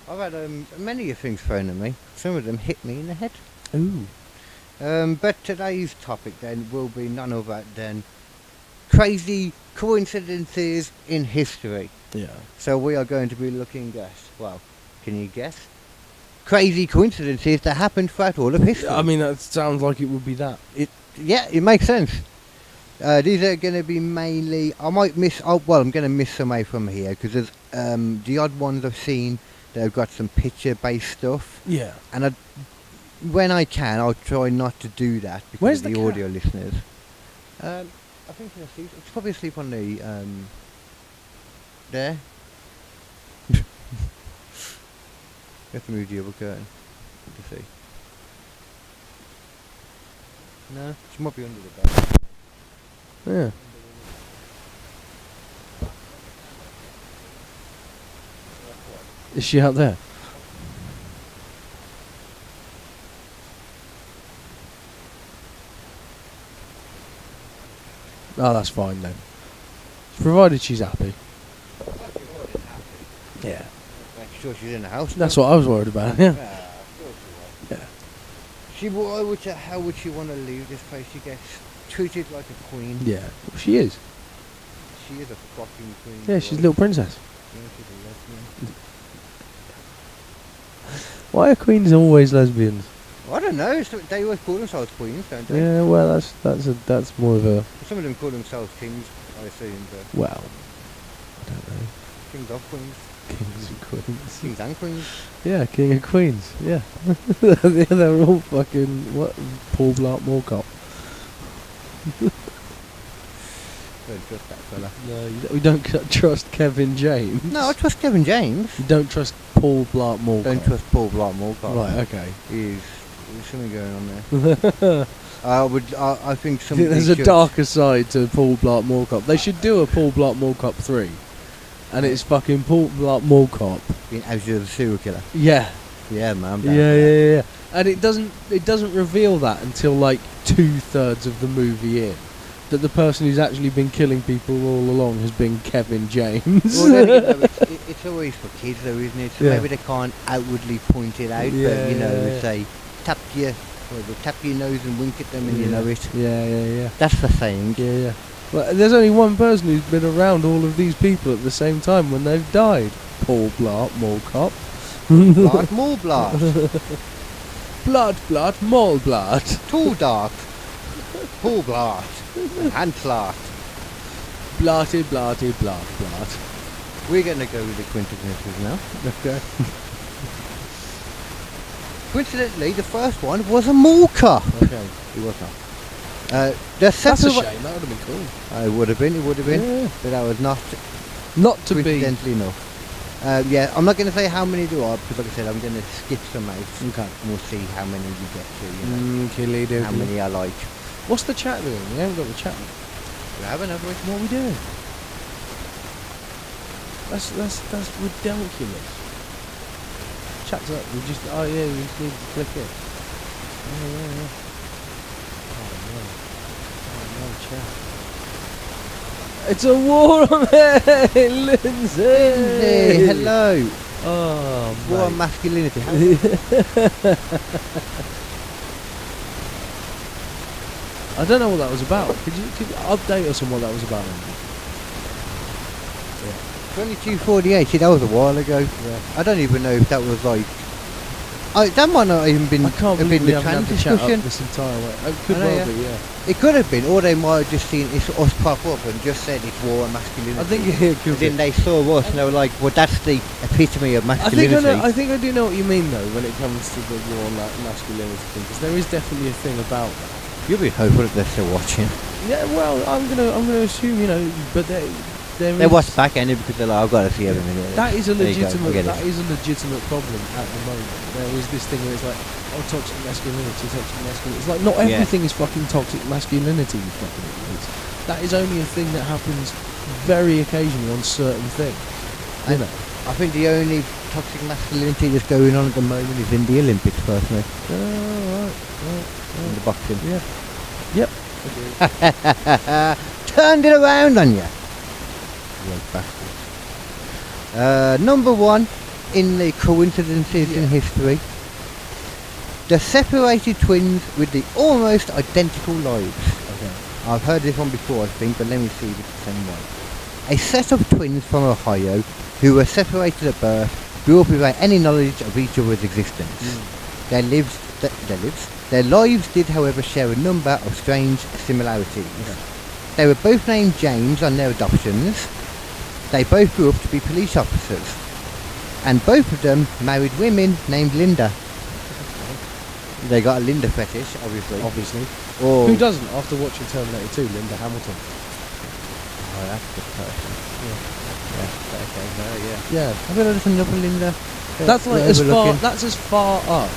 I've had many things thrown at me. Some of them hit me in the head. Ooh. But today's topic then will be none other than crazy coincidences in history. Yeah. So we are going to be looking at, well, can you guess? Crazy coincidences that happened throughout all of history. I mean, that sounds like it would be that. Yeah, it makes sense. These are going to be mainly, I'm going to miss some out from here, because there's the odd ones I've seen that have got some picture-based stuff. Yeah. And when I can, I'll try not to do that because Where's of the the cat? audio listeners. I think it's probably asleep on the, there. You have to move the other curtain to see. No, she might be under the bed. Yeah. Is she out there? Oh, that's fine then. Provided she's happy. Yeah. Make sure she's in the house. That's what I was worried about, yeah. Yeah. How would she want to leave this place? She gets treated like a queen. Yeah. Well, she is. She is a fucking queen. Yeah, she's a little princess. Yeah, she's a lesbian. Why are queens always lesbians? I don't know. They always call themselves queens, don't they? Yeah, well, that's more of a... Some of them call themselves kings, I assume. But Well, I don't know. kings of queens. Kings and queens. Kings and queens. Yeah, king and queens. Yeah. They're all fucking... What? Paul Blart Mall Cop. Don't trust that fella. No, we don't trust Kevin James. No, I trust Kevin James. You don't trust Paul Blart Mall Don't Cop. trust Paul Blart Cop. Right, okay. There's something going on there. I think somebody There's a should- darker side to Paul Blart Mall Cop. They should do a Paul Blart Mall Cop 3. And it's fucking Paul Blart Mall Cop. being out as a serial killer. Yeah. Yeah, man. Yeah. And it doesn't reveal that until like 2/3 of the movie in. That the person who's actually been killing people all along has been Kevin James. Well, then, you know, it's always for kids though, isn't it? So Yeah. maybe they can't outwardly point it out, Yeah, but you know, yeah. say tap your nose and wink at them, and you know it. Yeah. That's the saying. Yeah. Well, there's only one person who's been around all of these people at the same time when they've died. Paul Blart Mall Cop. Blood, more blood. Blood, more blood. Tall dark. Pool blood. And blood. Blood. We're going to go with the coincidences now. Let's go. Coincidentally, the first one was a mortar. Okay. It was not. That's a shame. That would have been cool. It would have been. Yeah. But that was not To be. coincidentally enough. Yeah, I'm not going to say how many there are because, like I said, I'm going to skip some out. Okay. And we'll see how many you get to. How many I like. What's the chat doing? We haven't got the chat. We haven't, have we? What are we doing? That's ridiculous. Chat's up. We just we just need to click it. Yeah. Oh no, chat. It's a war on it, Lindsay. Hey, hello. Oh, War on mate. masculinity. I don't know what that was about. Could you update us on what that was about? 2248. See, that was a while ago. Yeah. I don't even know if that was like. That might not even been. I can't have believe been we the haven't had trans the chat up discussion. this entire way. It could I know, well be, yeah. It could have been, or they might have just seen us pop up and just said it's war on masculinity. I think it could And then be. they saw us and they were like, well, that's the epitome of I masculinity. think I do know what you mean though when it comes to the war on masculinity thing, because there is definitely a thing about that. You'll be hopeful that they're still watching. Yeah, well, I'm gonna assume, but they They watch back ended because they're like, I've got to see everything. That is a There you go, I legitimate. get it. That is a legitimate problem at the moment. There is this thing where it's like, oh, toxic masculinity. It's like not Yeah. everything is fucking toxic masculinity. You fucking idiots. That is only a thing that happens very occasionally on certain things. You know. I think the only toxic masculinity that's going on at the moment is in the Olympics, personally. Right. In the boxing. Yeah. Yep. Turned it around on you. Number one in the coincidences in history. The separated twins with the almost identical lives. Okay. I've heard this one before, I think, but let me see if it's the same one. A set of twins from Ohio who were separated at birth grew up without any knowledge of each other's existence. Their lives did, however, share a number of strange similarities. Okay. They were both named James on their adoptions. They both grew up to be police officers. And both of them married women named Linda. They got a Linda fetish, obviously. Or Who doesn't after watching Terminator 2? Linda Hamilton. Oh, that's the person. Yeah. Yeah. Have you noticed another Linda? That's like as far. overlooking? That's as far up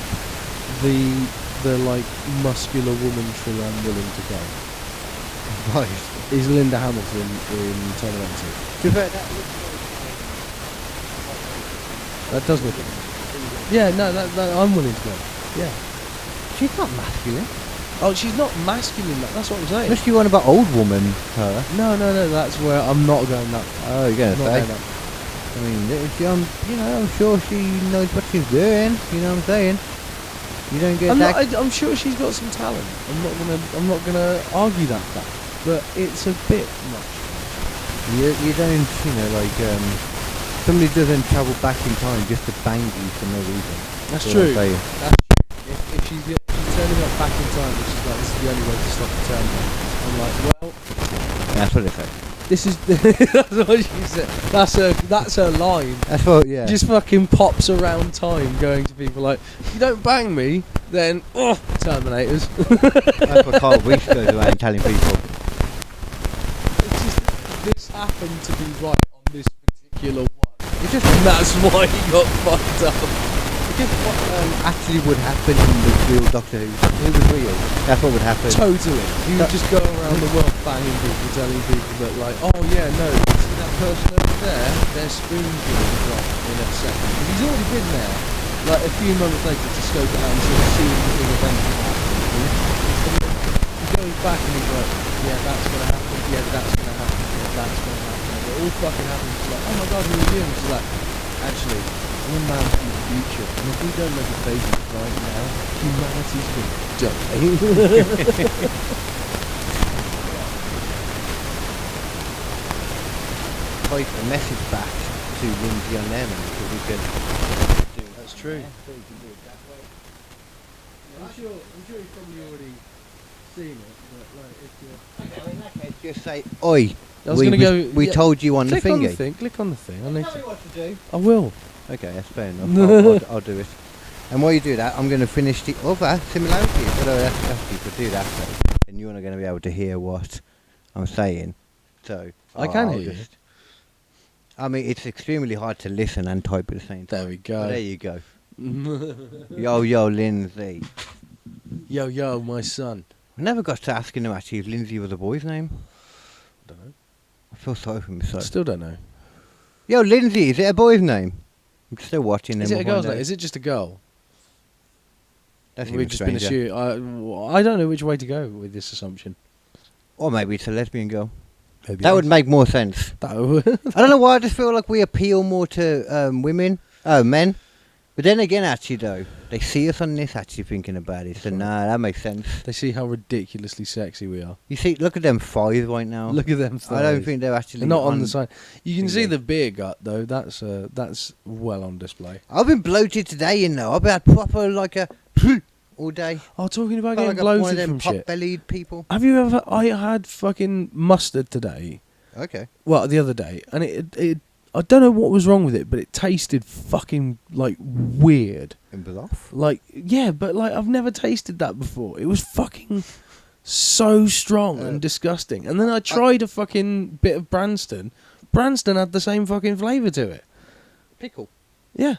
the like muscular woman tree I'm willing to go. Right. Is Linda Hamilton in Terminator 2? That does look. Yeah, no, that I'm willing to go. Yeah. She's not masculine. Oh, she's not masculine. That's what I'm saying. Unless you want about old woman, her. No. That's where I'm not going that. Oh, you're going to Not say? going that. I mean, I'm sure she knows what she's doing. You know what I'm saying? You don't get that. I'm sure she's got some talent. I'm not gonna argue that fact. But it's a bit much. You don't, somebody doesn't travel back in time just to bang you for no reason. That's what I'm true. saying. That's true. If she's turning up back in time, which is like, this is the only way to stop the Terminator. I'm like, well, That's what they say. this is that's what she said. That's her line. That's what, yeah. Just fucking pops around time, going to people like, if you don't bang me, then Terminators. That's what Carl Weiss goes around telling people. It's just this happened to be right on this particular one. It's just And that's why he got fucked up. what actually would happen in the real Doctor Who. It was real. That's what would happen. Totally. You would just go around the world banging people, telling people that like, oh yeah, no, see that person over there, their spoon's going to drop in a second. But he's already been there. Like a few moments later to scope it out and sort of see the big event happen. And then he goes back and he's like, yeah, that's going to happen, yeah, that's going to happen, yeah, that's going to happen. And it all fucking happens. It's like, oh my god, who are you? And she's like, actually, I'm a man from the future, and if we don't make a baby right now, humanity's going to die. Type a message back to to Lindsay on there, man, because we could do That's true. Yeah, so we can do it that way. I'm sure you've probably already seen it, but like if you're... Okay, well, in that case, just say, oi. I was going to go... We told you on the click on the thingy. thing. Click on the thing. I need Tell me to... what to do. I will. Okay, that's fair enough. I'll do it. And while you do that, I'm going to finish the other similarities. Although that's you could do that, and you're not going to be able to hear what I'm saying. So I can I'll hear you. I mean, it's extremely hard to listen and type at the same time. There we go. But there you go. Yo, Lindsay. Yo, my son. I never got to asking him actually if Lindsay was a boy's name. Don't know. I feel sorry for myself. Still don't know. Yo, Lindsay, is it a boy's name? I'm still watching. Is it a girl's name? Is it just a girl? That's We've even just been stranger. I don't know which way to go with this assumption. Or maybe it's a lesbian girl. Maybe That would make more sense. That would. I don't know why I just feel like we appeal more to men. But then again, actually, though, they see us on this actually thinking about it. So, nah, that makes sense. They see how ridiculously sexy we are. You see, look at them thighs right now. Look at them. I don't think they're actually They're not on the side. You can see thingy. the beer gut though. That's well on display. I've been bloated today, you know. I've had proper, like a all day. Oh, talking about Felt getting like one of bloated them from shit. pot-bellied people. Have you ever? I had fucking mustard today. Okay. Well, the other day, and it I don't know what was wrong with it, but it tasted fucking like weird. In Bluff? Like, yeah, but like I've never tasted that before. It was fucking so strong and disgusting. And then I tried a fucking bit of Branston. Branston had the same fucking flavour to it. Pickle. Yeah,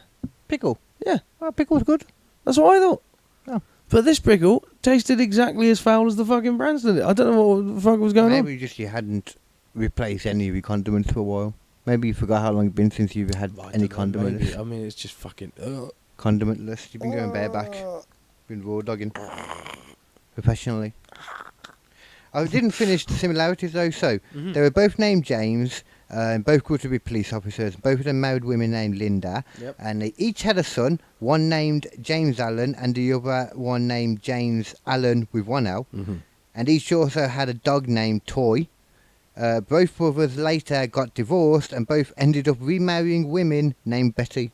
Pickle. yeah, Oh, pickle's good. that's what I thought. Oh. But this pickle tasted exactly as foul as the fucking Branston did. I don't know what the fuck was going on. Maybe just you hadn't replaced any of your condiments for a while. Maybe you forgot how long it's been since you've had I any don't know, condiments. maybe. I mean, it's just fucking... Condimentless. You've been going bareback. Been raw dogging. Professionally. I didn't finish the similarities though, so they were both named James, both grew to be police officers, both of them married women named Linda, Yep. and they each had a son, one named James Allen and the other one named James Allen with one L, and each also had a dog named Toy. Both brothers later got divorced and both ended up remarrying women named Betty.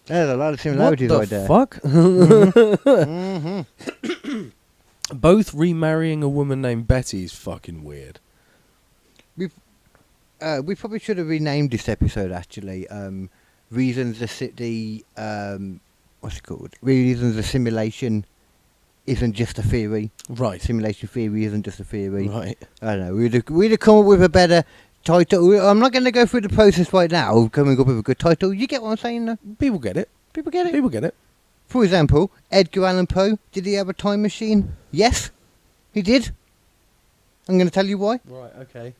There's a lot of similarities what right the there. fuck? Mhm. Both remarrying a woman named Betty is fucking weird. We probably should have renamed this episode actually. Reasons what's it called? Reasons the simulation isn't just a theory. Right. Simulation theory isn't just a theory. Right. I don't know. We'd have come up with a better title. I'm not going to go through the process right now of coming up with a good title. You get what I'm saying? Though? People get it. People get it. People get it. For example, Edgar Allan Poe. Did he have a time machine? Yes, he did. I'm going to tell you why. Right, okay.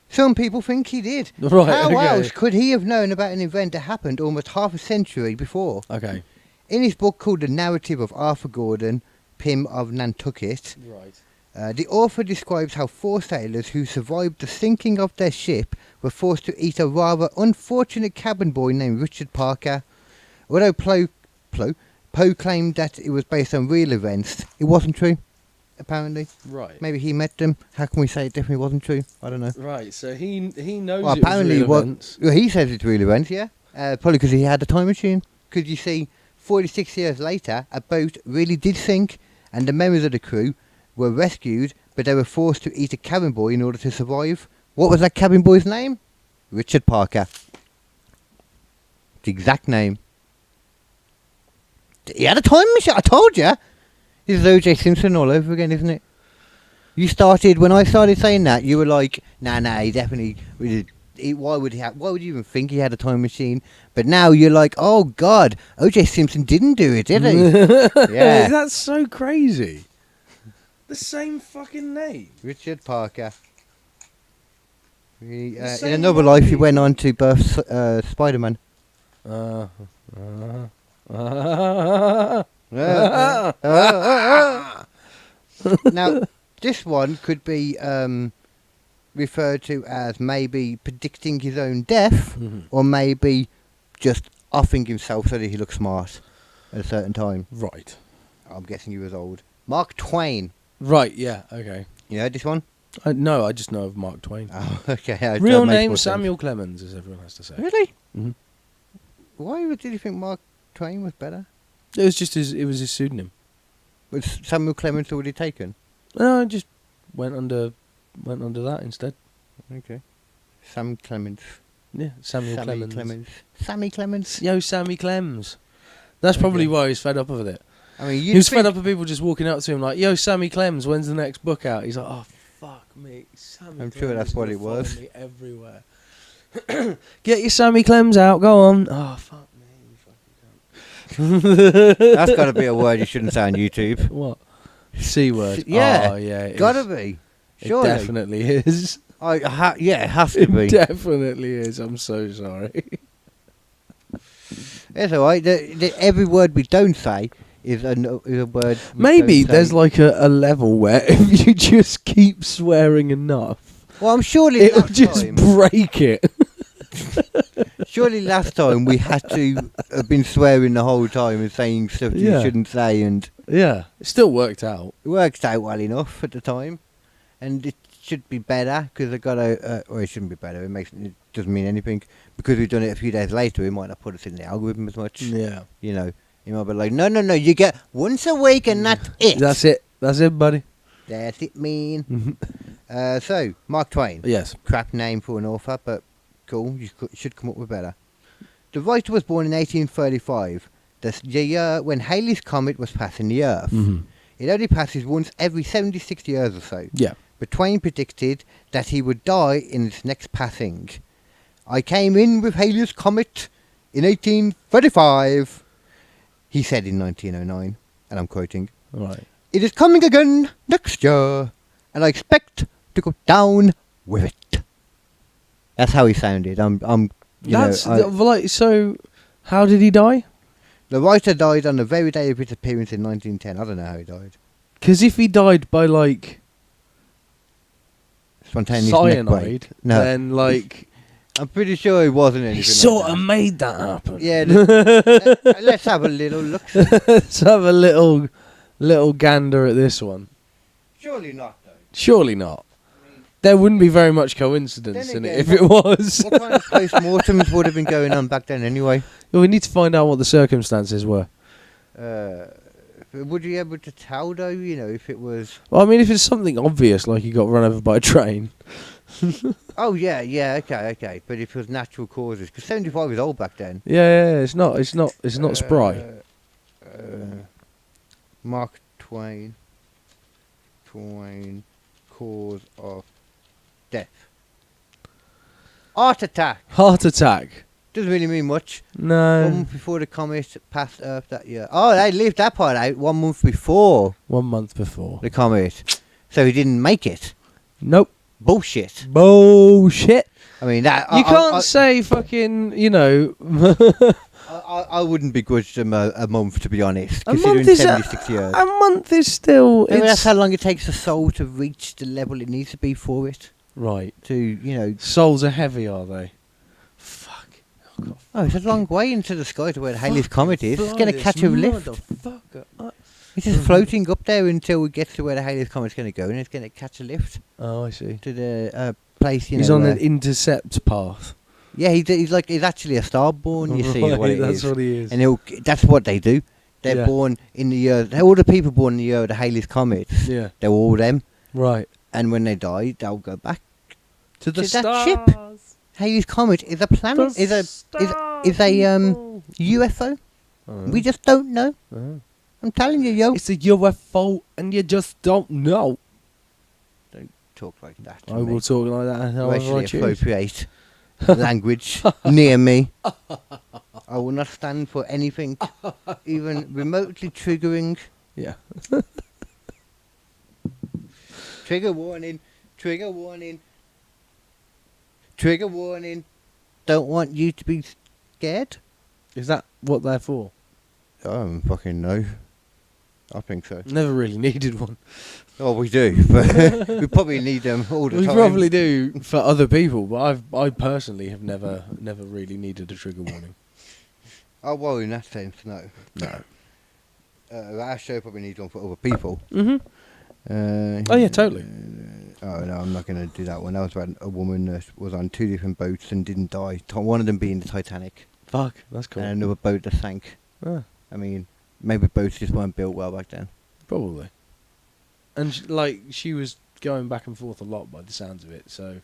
Some people think he did. Right, How okay. else could he have known about an event that happened almost half a century before? Okay. In his book called The Narrative of Arthur Gordon, Pym of Nantucket, Right. the author describes how 4 sailors who survived the sinking of their ship were forced to eat a rather unfortunate cabin boy named Richard Parker. Although Poe claimed that it was based on real events, it wasn't true, apparently. Right. Maybe he met them. How can we say it definitely wasn't true? I don't know. Right, so he knows Well, it apparently, was real events. well, he says it's real events, yeah. Probably because he had a time machine. Because you see, 46 years later, a boat really did sink, and the members of the crew were rescued, but they were forced to eat a cabin boy in order to survive. What was that cabin boy's name? Richard Parker. The exact name. He had a time machine, I told you. This is O.J. Simpson all over again, isn't it? When I started saying that, you were like, nah, he definitely... Why would you even think he had a time machine? But now you're like, oh God, O.J. Simpson didn't do it, did he? Yeah. That's so crazy. The same fucking name. Richard Parker. In same another life, he name. went on to birth Spider-Man. Now, this one could be referred to as maybe predicting his own death, or maybe just offing himself so that he looks smart at a certain time. Right. I'm guessing he was old. Mark Twain. Right, yeah, okay. You heard this one? No, I just know of Mark Twain. Oh, okay. Real name Samuel Clemens, as everyone has to say. Really? Mhm. Why did you think Mark Twain was better? It was just his pseudonym. Was Samuel Clemens already taken? No, I just went under that instead. Okay. Sam Clemens. Yeah, Samuel Clemens. Sammy Clemens. Yo, Sammy Clems. That's probably why he's fed up with it. I mean, He was fed up with people just walking up to him like, "Yo, Sammy Clems, when's the next book out?" He's like, "Oh, fuck me, Sammy." I'm Clems sure that's is what gonna it was. follow me everywhere. Get your Sammy Clems out. Go on. Oh, fuck me, you fucking cunt. That's got to be a word you shouldn't say on YouTube. What? C word. Yeah. Oh, yeah. It Gotta is. be. It Surely. definitely is. Yeah, it has to It be. definitely is. I'm so sorry. It's alright. Every word we don't say is a word. Maybe don't there's say. like a level where if you just keep swearing enough, Well, I'm surely it'll last just time. break it. Surely last time we had to have been swearing the whole time and saying stuff you Yeah. shouldn't say, and Yeah, it still worked out. it worked out well enough at the time, and it should be better because I got to. Or it shouldn't be better. It doesn't mean anything because we've done it a few days later. It might not put us in the algorithm as much. Yeah, You know, you might be like, no, you get once a week and that's it. that's it. That's it, buddy. That's it, mean. So Mark Twain. Yes. Crap name for an author, but cool. You should come up with better. The writer was born in 1835, the year when Halley's Comet was passing the Earth. Mm-hmm. It only passes once every 76 years or so. Yeah. But Twain predicted that he would die in its next passing. I came in with Halley's Comet in 1835, he said in 1909, and I'm quoting, Right. "It is coming again next year, and I expect to go down with it." That's how he sounded. So. How did he die? The writer died on the very day of his appearance in 1910. I don't know how he died. Because if he died by like Spontaneous neck break. cyanide, No. then like I'm pretty sure he wasn't anything he like sort that. of made that happen. Yeah, let's have a little look. Let's have a little gander at this one. Surely not, though. Surely not. There wouldn't be very much coincidence Then in it again, if it was. What kind of post-mortems would have been going on back then anyway? Well, we need to find out what the circumstances were. Would you be able to tell, though, if it was... Well, I mean, if it's something obvious, like he got run over by a train. Oh, yeah, okay. But if it was natural causes, because 75 was old back then. Yeah, it's not spry. Mark Twain, cause of death. Heart attack. Heart attack. Doesn't really mean much. 1 No. month before the comet passed Earth that year. Oh, they left that part out. 1 month before 1 month before. the comet. So he didn't make it. Nope. Bullshit. Bullshit. I mean, that... You can't say fucking, I wouldn't begrudge them a month, to be honest, A considering month is 76 years. a month is still... I mean, that's It's, how long it takes a soul to reach the level it needs to be for it. right. To, Souls are heavy, are they? Fuck. Oh, God. Oh, it's a long way into the sky to where the Halley's Comet is. It's going to Bloody catch a lift. motherfucker. It's just floating up there until it gets to where the Halley's Comet's going to go, and it's going to catch a lift Oh, I see. to the place, He's on an intercept path. Yeah, he's actually a starborn, you see, is what it That's is. what he is. And that's what they do. They're Yeah. born in the year... All the people born in the year of the Halley's Comet, Yeah. they're all them. Right. And when they die, they'll go back. To the To that stars. ship. Halley's Comet is a planet, is a UFO. We just don't know. I'm telling you, yo. It's a UFO and you just don't know. Don't talk like that. to I me. will talk like that however I Racially choose. appropriate language near me. I will not stand for anything even remotely triggering. Yeah. Trigger warning. Trigger warning. Trigger warning. Don't want you to be scared. Is that what they're for? I don't fucking know. I think so. Never really needed one. Oh, we do, but we probably need them all the We time. probably do for other people, but I personally have never really needed a trigger warning. Oh, well, in that sense, no. No. Our show probably needs one for other people. Mm-hmm. Oh yeah, totally. Oh no, I'm not going to do that one. That was about a woman that was on 2 different boats and didn't die. One of them being the Titanic. Fuck, that's cool. And another boat that sank. Ah, I mean, maybe boats just weren't built well back then. probably. And she was going back and forth a lot by the sounds of it. So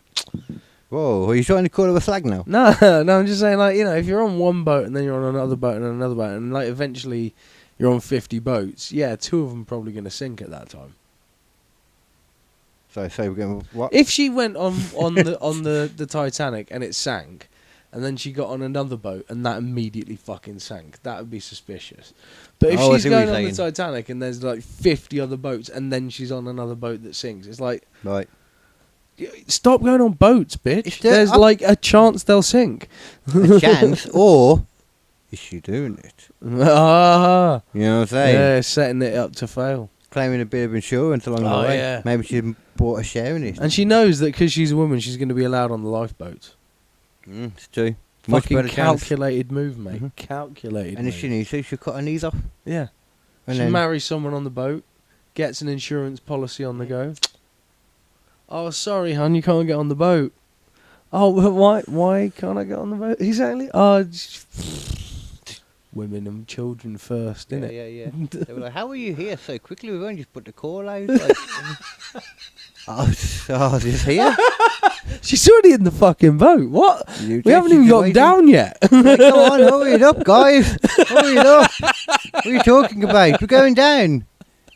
Whoa, are you trying to call her a slag now? no, I'm just saying, like, you know, if you're on one boat and then you're on another boat and another boat, and like eventually you're on 50 boats, yeah, 2 of them are probably going to sink at that time. So we're going what? If she went on the Titanic and it sank, and then she got on another boat and that immediately fucking sank, that would be suspicious. But if she's going on the Titanic and there's like 50 other boats and then she's on another boat that sinks, it's like, right. Stop going on boats, bitch. There's like a chance they'll sink. A chance, or is she doing it? Ah, you know what I'm saying? Yeah, setting it up to fail. Claiming a bit of insurance along the way. Yeah. Maybe she bought a share in it. And she knows that because she's a woman, she's going to be allowed on the lifeboats. It's true. Fucking calculated move, mate. Mm-hmm. Calculated. And if she needs to, she'll cut her knees off. Yeah. And she marries someone on the boat, gets an insurance policy on the go. Oh, sorry, hon, you can't get on the boat. Oh, but why can't I get on the boat? Exactly. Oh, women and children first, innit? Yeah. They were like, how are you here so quickly? We've only just put the call out. Like, just here? She's already in the fucking boat. What? We haven't even got down yet. Like, come on, hurry it up, guys. Hurry it up. What are you talking about? We're going down.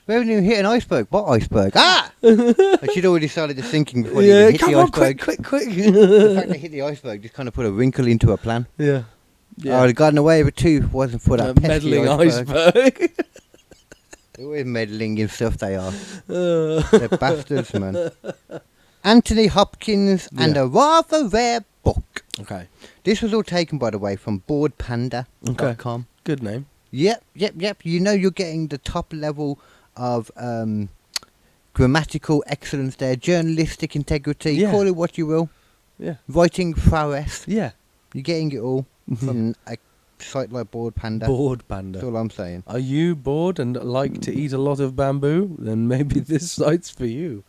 We haven't even hit an iceberg. What iceberg? Ah! And she'd already started sinking before they even hit the iceberg. Quick. The fact they hit the iceberg just kind of put a wrinkle into her plan. Yeah. Oh, they'd gotten away with it too. Wasn't for that meddling iceberg. They're always meddling in stuff, they are. They're bastards, man. Anthony Hopkins and a rather rare book. Okay. This was all taken, by the way, from boardpanda.com. Okay. Good name. Yep. You know you're getting the top level of grammatical excellence there, journalistic integrity, call it what you will. Yeah. Writing prowess. Yeah. You're getting it all from a site like Board Panda. Board Panda. That's all I'm saying. Are you bored and like to eat a lot of bamboo? Then maybe this site's for you.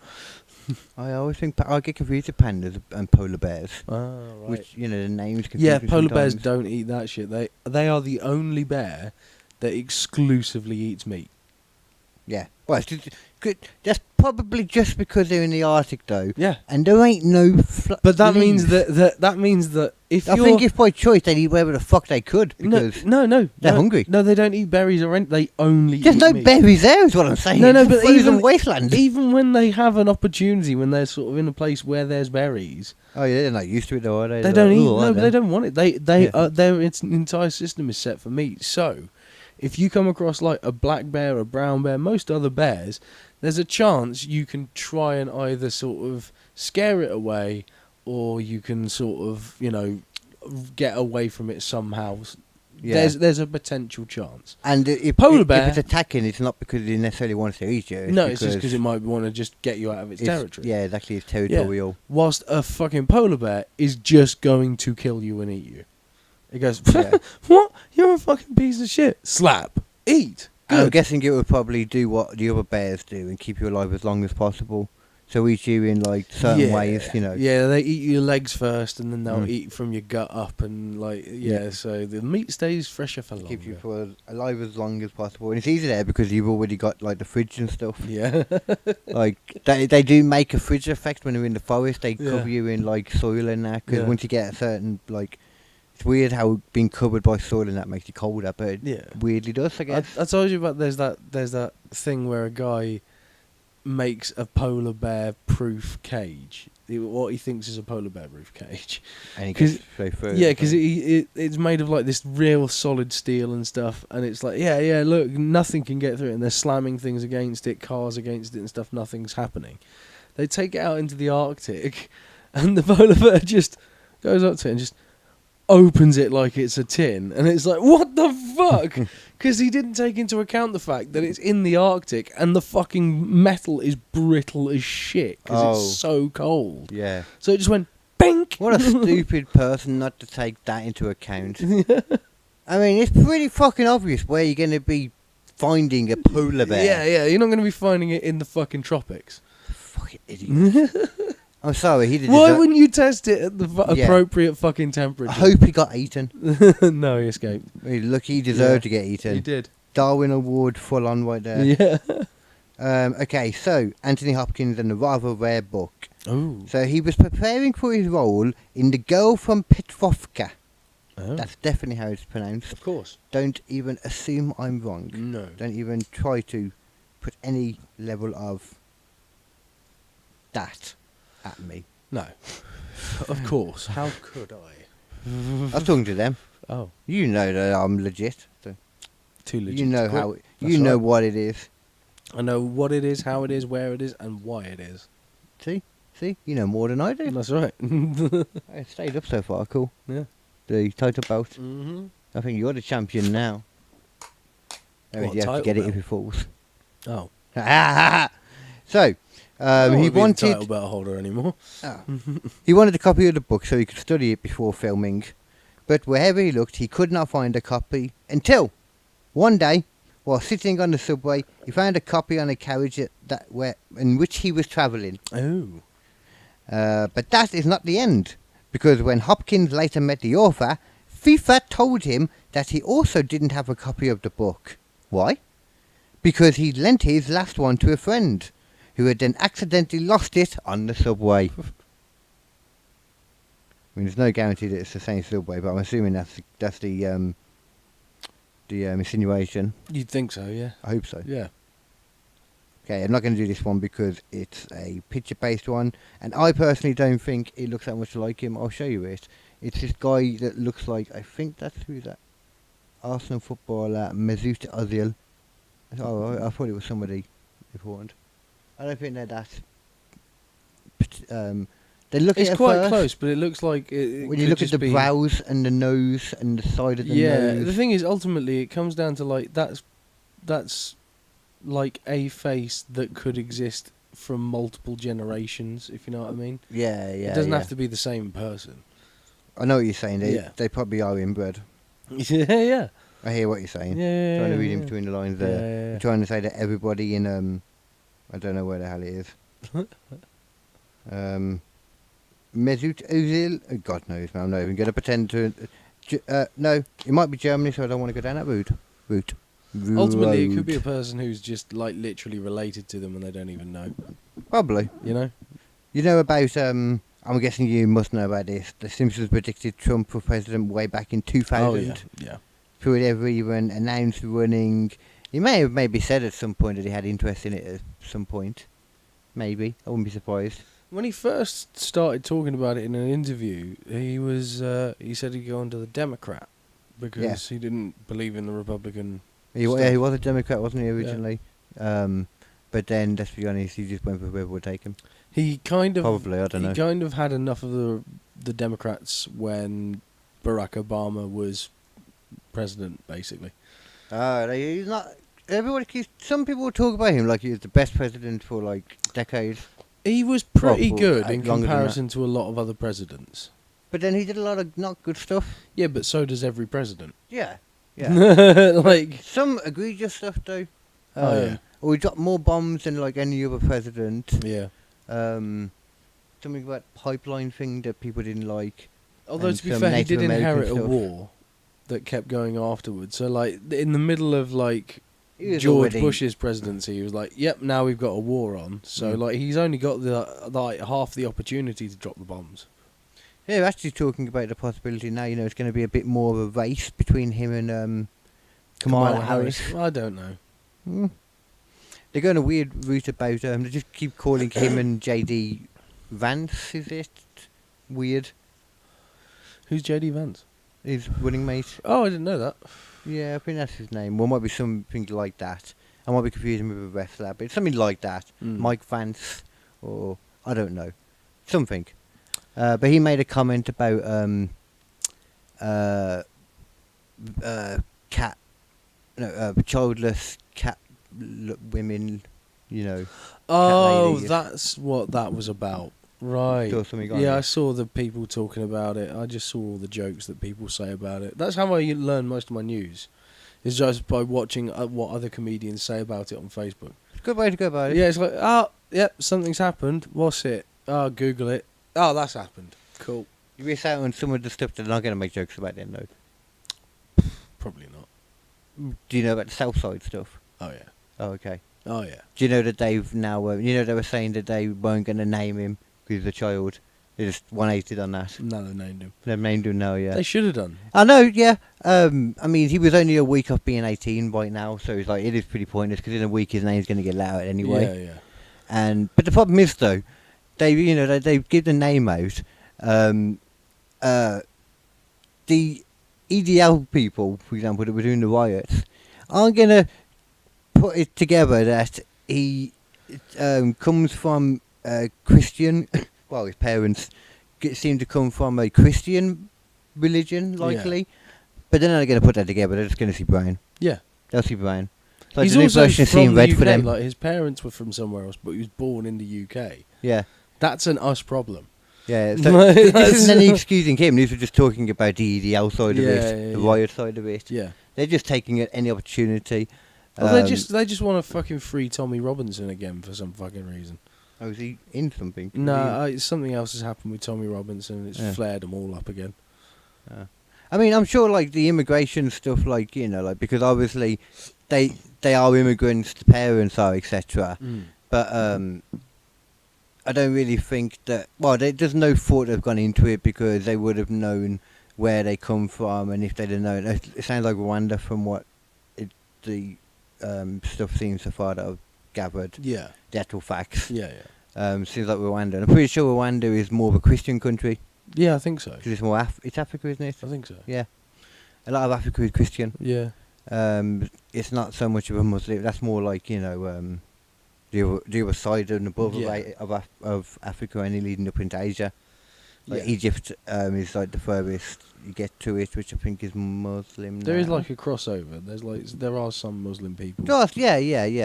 I always think I get confused with pandas and polar bears. Oh, right. Which, you know, the names confuse Yeah, me polar sometimes. bears don't eat that shit. They are the only bear that exclusively eats meat. Yeah. Well, that's probably just because they're in the Arctic, though. Yeah. And there ain't no... But that means that if I think if by choice they'd eat wherever the fuck they could, because no, they're hungry. No, they don't eat berries or anything. They only There's eat no meat. berries there, is what I'm saying. No, but even wasteland. Even when they have an opportunity, when they're sort of in a place where there's berries, oh yeah, they're not used to it, though, are they? They don't eat. No, but they don't want it. Their entire system is set for meat. So, if you come across like a black bear, a brown bear, most other bears, there's a chance you can try and either sort of scare it away, or you can sort of, you know, get away from it somehow. Yeah. There's a potential chance. And if it's attacking, it's not because it necessarily wants to eat you. It's just because it might want to just get you out of its territory. Yeah, exactly. It's territorial. Yeah. Whilst a fucking polar bear is just going to kill you and eat you. It goes, what? You're a fucking piece of shit. Slap. Eat. Good. I'm guessing it would probably do what the other bears do and keep you alive as long as possible. So eat you in like certain ways, you know. Yeah, they eat your legs first, and then they'll eat from your gut up, and so the meat stays fresher for longer. Keep you alive as long as possible, and it's easy there because you've already got like the fridge and stuff. Yeah, like they do make a fridge effect when they're in the forest. They cover you in like soil and that, because once you get a certain like. It's weird how being covered by soil and that makes you colder, but it weirdly does, I guess. I told you about there's that thing where a guy makes a polar bear proof cage. What he thinks is a polar bear proof cage. And he gets straight through. Yeah, because it's made of like this real solid steel and stuff, and it's like look, nothing can get through it, and they're slamming things against it, cars against it and stuff. Nothing's happening. They take it out into the Arctic, and the polar bear just goes up to it and just opens it like it's a tin, and it's like, what the fuck? Because he didn't take into account the fact that it's in the Arctic and the fucking metal is brittle as shit because it's so cold. Yeah. So it just went bink. What a stupid person not to take that into account. I mean, it's pretty fucking obvious where you're going to be finding a polar bear. Yeah, you're not going to be finding it in the fucking tropics. Fucking idiot. I'm sorry, he did. Why wouldn't you test it at the appropriate fucking temperature? I hope he got eaten. No, he escaped. Look, he deserved to get eaten. He did. Darwin Award full on right there. Yeah. Okay, so Anthony Hopkins and a rather rare book. Oh. So he was preparing for his role in The Girl from Petrovka. Oh. That's definitely how it's pronounced. Of course. Don't even assume I'm wrong. No. Don't even try to put any level of that at me. No. Of course. How could I? I was talking to them. Oh. You know that I'm legit. So Too legit. you know to quit. how. That's You know right. what it is. I know what it is, how it is, where it is, and why it is. See, you know more than I do. That's right. I stayed up so far. Cool. Yeah. The title belt. Mm-hmm. I think you're the champion now. What, You have to title get it belt? if it falls. Oh. So, I don't he wanna be the wanted title belt holder anymore. he wanted a copy of the book so he could study it before filming, but wherever he looked, he could not find a copy until one day, while sitting on the subway, he found a copy on a carriage in which he was travelling. Oh. But that is not the end, because when Hopkins later met the author, FIFA told him that he also didn't have a copy of the book. Why? Because he lent his last one to a friend, who had then accidentally lost it on the subway. I mean, there's no guarantee that it's the same subway, but I'm assuming that's the insinuation. You'd think so, yeah. I hope so. Yeah. Okay, I'm not going to do this one because it's a picture-based one, and I personally don't think it looks that much like him. I'll show you it. It's this guy that looks like, I think that's who's that? Arsenal footballer, Mesut Ozil. Oh, I thought it was somebody important. I don't think they're that. They look It's at it quite first, close, but it looks like it when you could look at just the be- brows and the nose and the side of the Yeah, nose. the thing is, ultimately, it comes down to like that's like a face that could exist from multiple generations, if you know what I mean. Yeah, It doesn't have to be the same person. I know what you're saying. Yeah. They probably are inbred. Yeah. I hear what you're saying. Yeah. Trying to read in between the lines there. Yeah. You're trying to say that everybody in I don't know where the hell it is. Mesut Ozil. Oh, God knows, man. I'm not even going to pretend to. No, it might be Germany, so I don't want to go down that route. Ultimately, it could be a person who's just like literally related to them and they don't even know. Probably. You know? You know about I'm guessing you must know about this. The Simpsons predicted Trump for president way back in 2000. Oh yeah. Before he ever even announced running. He may have maybe said at some point that he had interest in it at some point. Maybe. I wouldn't be surprised. When he first started talking about it in an interview, he was he said he'd go into the Democrat because he didn't believe in the Republican. He was a Democrat, wasn't he, originally? Yeah. But then, let's be honest, he just went for whoever would take him. He kind of probably, I don't know. He kind of had enough of the Democrats when Barack Obama was president, basically. He's not. Some people talk about him like he was the best president for like decades. He was pretty Well, good in longer than comparison to a lot of other presidents. But then he did a lot of not good stuff. Yeah, but so does every president. Yeah. Like some egregious stuff though. Oh yeah. Or he dropped more bombs than like any other president. Yeah. Something about pipeline thing that people didn't like. Although to be some fair, he Native did American inherit a stuff. war that kept going afterwards. So like in the middle of like He was George already- Bush's presidency, he was like, "Yep, now we've got a war on." So like he's only got the like half the opportunity to drop the bombs. Yeah, we're actually talking about the possibility now. You know, it's going to be a bit more of a race between him and Kamala Harris. I don't know. They're going a weird route about. They just keep calling him and JD Vance. Is it weird? Who's JD Vance? His running mate. Oh, I didn't know that. Yeah, I think that's his name. Well, it might be something like that. I might be confusing with a wrestler, but it's something like that. Mike Vance, or I don't know, something. But he made a comment about childless cat women, you know. Oh, ladies. that's what that was about. Right. Saw something on Yeah, I it. saw the people talking about it. I just saw all the jokes that people say about it. That's how I learn most of my news. is just by watching what other comedians say about it on Facebook. Good way to go about it. Yeah, it's like, oh, yep, something's happened. What's it? Oh, Google it. Oh, that's happened. Cool. You miss out on some of the stuff they're not going to make jokes about then, though. Probably not. Do you know about the Southside stuff? Oh, yeah. Oh, okay. Oh, yeah. Do you know that they've now, they were saying that they weren't going to name him because he's a child. They just 180'd on that. No, they named him. They've named him now, yeah. They should have done. I know, yeah. I mean, he was only a week off being 18 right now, so it's like, it is pretty pointless because in a week his name's going to get let out anyway. Yeah, yeah. But the problem is, though, they give the name out. The EDL people, for example, that were doing the riots, aren't going to put it together that he comes from Christian. Well, his parents seem to come from a Christian religion, likely. Yeah. But they're not going to put that together. They're just going to see Brian. Yeah. They'll see Brian. Like He's the new also version of from seeing the red UK. for them. Like, his parents were from somewhere else, but he was born in the UK. Yeah. That's an us problem. Yeah, so this isn't any excusing him. These were just talking about the EDL side of it, the riot side of it. Yeah. They're just taking any opportunity. Well, they just want to fucking free Tommy Robinson again for some fucking reason. Oh, is he in something? No, something else has happened with Tommy Robinson. It's flared them all up again. I mean, I'm sure, like, the immigration stuff, like, because obviously they are immigrants, the parents are, etc. But I don't really think that... Well, there's no thought they've gone into it because they would have known where they come from, and if they'd have known... It sounds like Rwanda from what the stuff seems so far that I've gathered. Yeah. The actual facts. Yeah, yeah. Seems like Rwanda. And I'm pretty sure Rwanda is more of a Christian country. Yeah, I think so. Because it's more... it's Africa, isn't it? I think so. Yeah. A lot of Africa is Christian. Yeah. It's not so much of a Muslim. That's more like, the other side and above of Africa and leading up into Asia. Like Egypt is like the furthest you get to it, which I think is Muslim. There now. is like a crossover. There are some Muslim people. Yeah.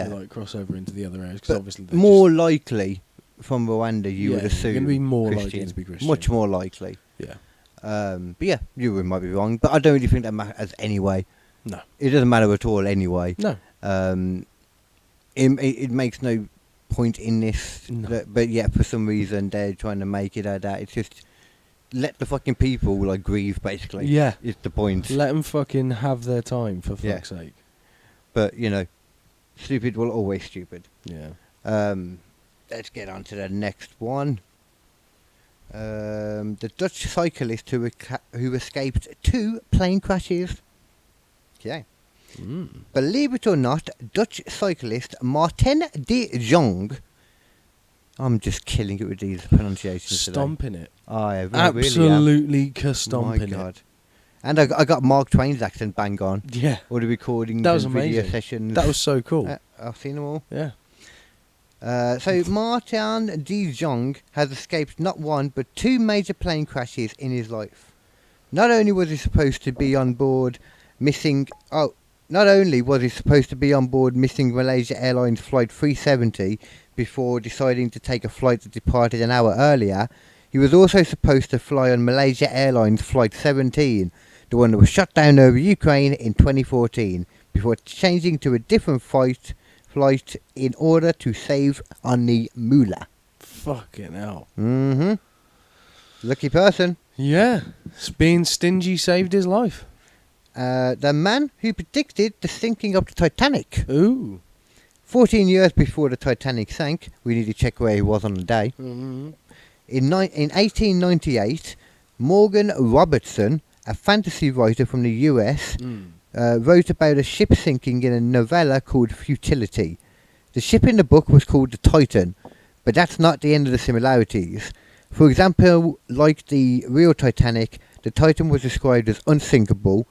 Who, like, cross over into the other areas because obviously more likely from Rwanda, you would assume. Going to be more Christian. likely to be Christian. Much more likely. Yeah. But yeah, you might be wrong, but I don't really think that matters anyway. No. It doesn't matter at all anyway. No. It makes no point in this, No. but yeah, for some reason they're trying to make it out that it's just let the fucking people like grieve, basically. Yeah. Is the point. Let them fucking have their time, for fuck's sake. But stupid will always stupid. Yeah. Let's get on to the next one. The Dutch cyclist who escaped 2 plane crashes. Okay. Believe it or not, Dutch cyclist Martin de Jong. I'm just killing it with these pronunciations Stomping today. it. I Absolutely really stomping my God. And I got Mark Twain's accent bang on. Yeah. All the recordings That was and video amazing. sessions. That was so cool. I've seen them all. Yeah. So Martin de Jong has escaped not 1 but 2 major plane crashes in his life. Not only was he supposed to be on board missing Malaysia Airlines Flight 370 before deciding to take a flight that departed an hour earlier, he was also supposed to fly on Malaysia Airlines Flight 17, the one that was shut down over Ukraine in 2014, before changing to a different flight in order to save on the moolah. Fucking hell. Lucky person. Yeah. Being stingy saved his life. The man who predicted the sinking of the Titanic. Ooh. 14 years before the Titanic sank, we need to check where he was on the day. Mm-hmm. In 1898, Morgan Robertson, a fantasy writer from the US, wrote about a ship sinking in a novella called Futility. The ship in the book was called the Titan, but that's not the end of the similarities. For example, like the real Titanic, the Titan was described as unsinkable.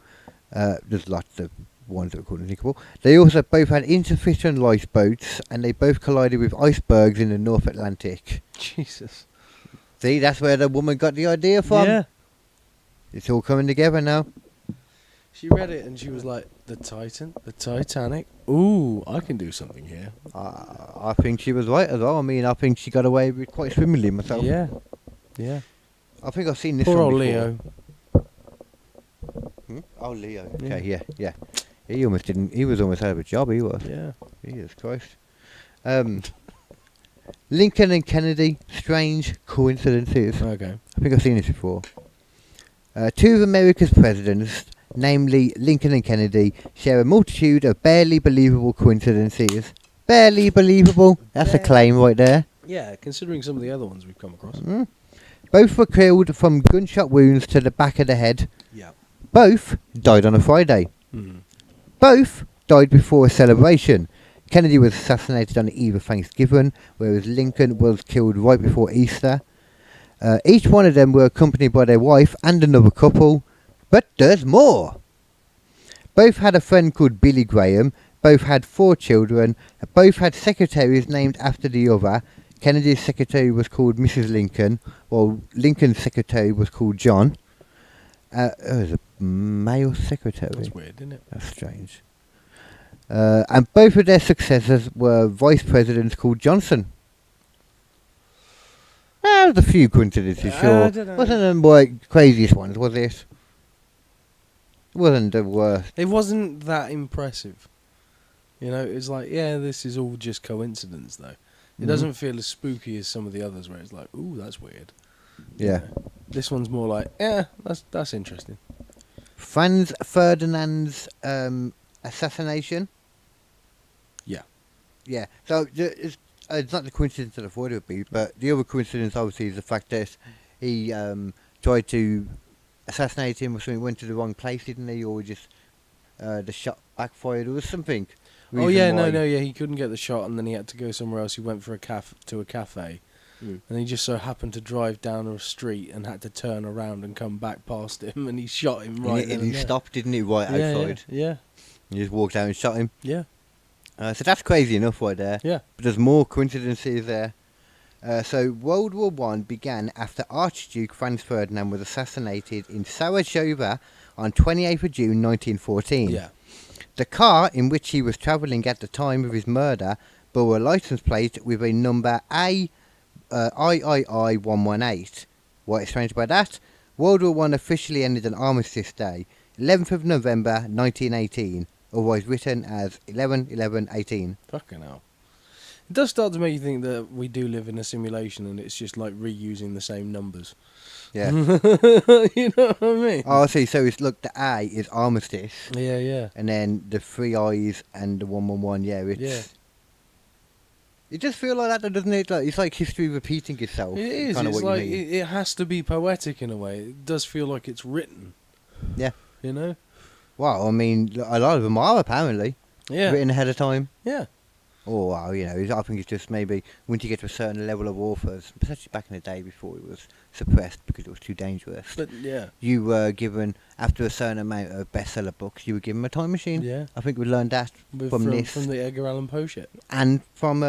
There's lots of ones that were called unsinkable. They also both had insufficient lifeboats, and they both collided with icebergs in the North Atlantic. Jesus. See, that's where the woman got the idea from. Yeah. It's all coming together now. She read it and she was like, the Titan, the Titanic. Ooh, I can do something here. I think she was right as well. I mean, I think she got away with it quite swimmingly myself. Yeah. Yeah. I think I've seen this Poor one old before. Leo. Oh, Leo. Okay, yeah. He almost didn't. He was almost out of a job. He was. Yeah. Jesus Christ. Lincoln and Kennedy. Strange coincidences. Okay. I think I've seen this before. Two of America's presidents, namely Lincoln and Kennedy, share a multitude of barely believable coincidences. Barely believable. That's a claim right there. Yeah, considering some of the other ones we've come across. Both were killed from gunshot wounds to the back of the head. Yeah. Both died on a Friday. Mm. Both died before a celebration. Kennedy was assassinated on the eve of Thanksgiving, whereas Lincoln was killed right before Easter. Each one of them were accompanied by their wife and another couple. But there's more. Both had a friend called Billy Graham. Both had 4 children. Both had secretaries named after the other. Kennedy's secretary was called Mrs. Lincoln, while Lincoln's secretary was called John. It was a male secretary. That's weird, isn't it? That's strange. And both of their successors were vice presidents called Johnson. There's a few coincidences, sure. I don't know. Wasn't the like, craziest ones, was it? Wasn't the worst. It wasn't that impressive. You know, it's like, yeah, this is all just coincidence, though. It doesn't feel as spooky as some of the others where it's like, ooh, that's weird. Yeah. You know, this one's more like, yeah, that's interesting. Franz Ferdinand's assassination. Yeah. Yeah. So it's not the coincidence that I thought it would be, but the other coincidence obviously is the fact that he tried to assassinate him or something, went to the wrong place, didn't he? Or just the shot backfired or something. Oh yeah, no, he couldn't get the shot, and then he had to go somewhere else. He went for a cafe, and he just so happened to drive down a street and had to turn around and come back past him, and he shot him right. And he stopped, didn't he? Right outside. Yeah. He just walked out and shot him. Yeah. So that's crazy enough right there. Yeah. But there's more coincidences there. So World War I began after Archduke Franz Ferdinand was assassinated in Sarajevo on 28th of June 1914. Yeah. The car in which he was travelling at the time of his murder bore a licence plate with a number III 118. What is strange about that? World War I officially ended on Armistice Day, 11th of November 1918, otherwise written as 11/11/18. Fucking hell. It does start to make you think that we do live in a simulation and it's just like reusing the same numbers. Yeah. You know what I mean? Oh, I see. So it's look, the A is Armistice, Yeah. and then the 3 I's and the 111. Yeah, it's. Yeah. It does feel like that, though, doesn't it? Like it's like history repeating itself. It is. Kinda It's what like you mean. it has to be poetic in a way. It does feel like it's written. Yeah. You know? Well, I mean, a lot of them are apparently written ahead of time. Yeah. Oh, well, you know, I think it's just maybe once you get to a certain level of authors, especially back in the day before it was suppressed because it was too dangerous. But yeah. You were given, after a certain amount of bestseller books, you were given a time machine. Yeah. I think we learned that from this. From the Edgar Allan Poe shit. And from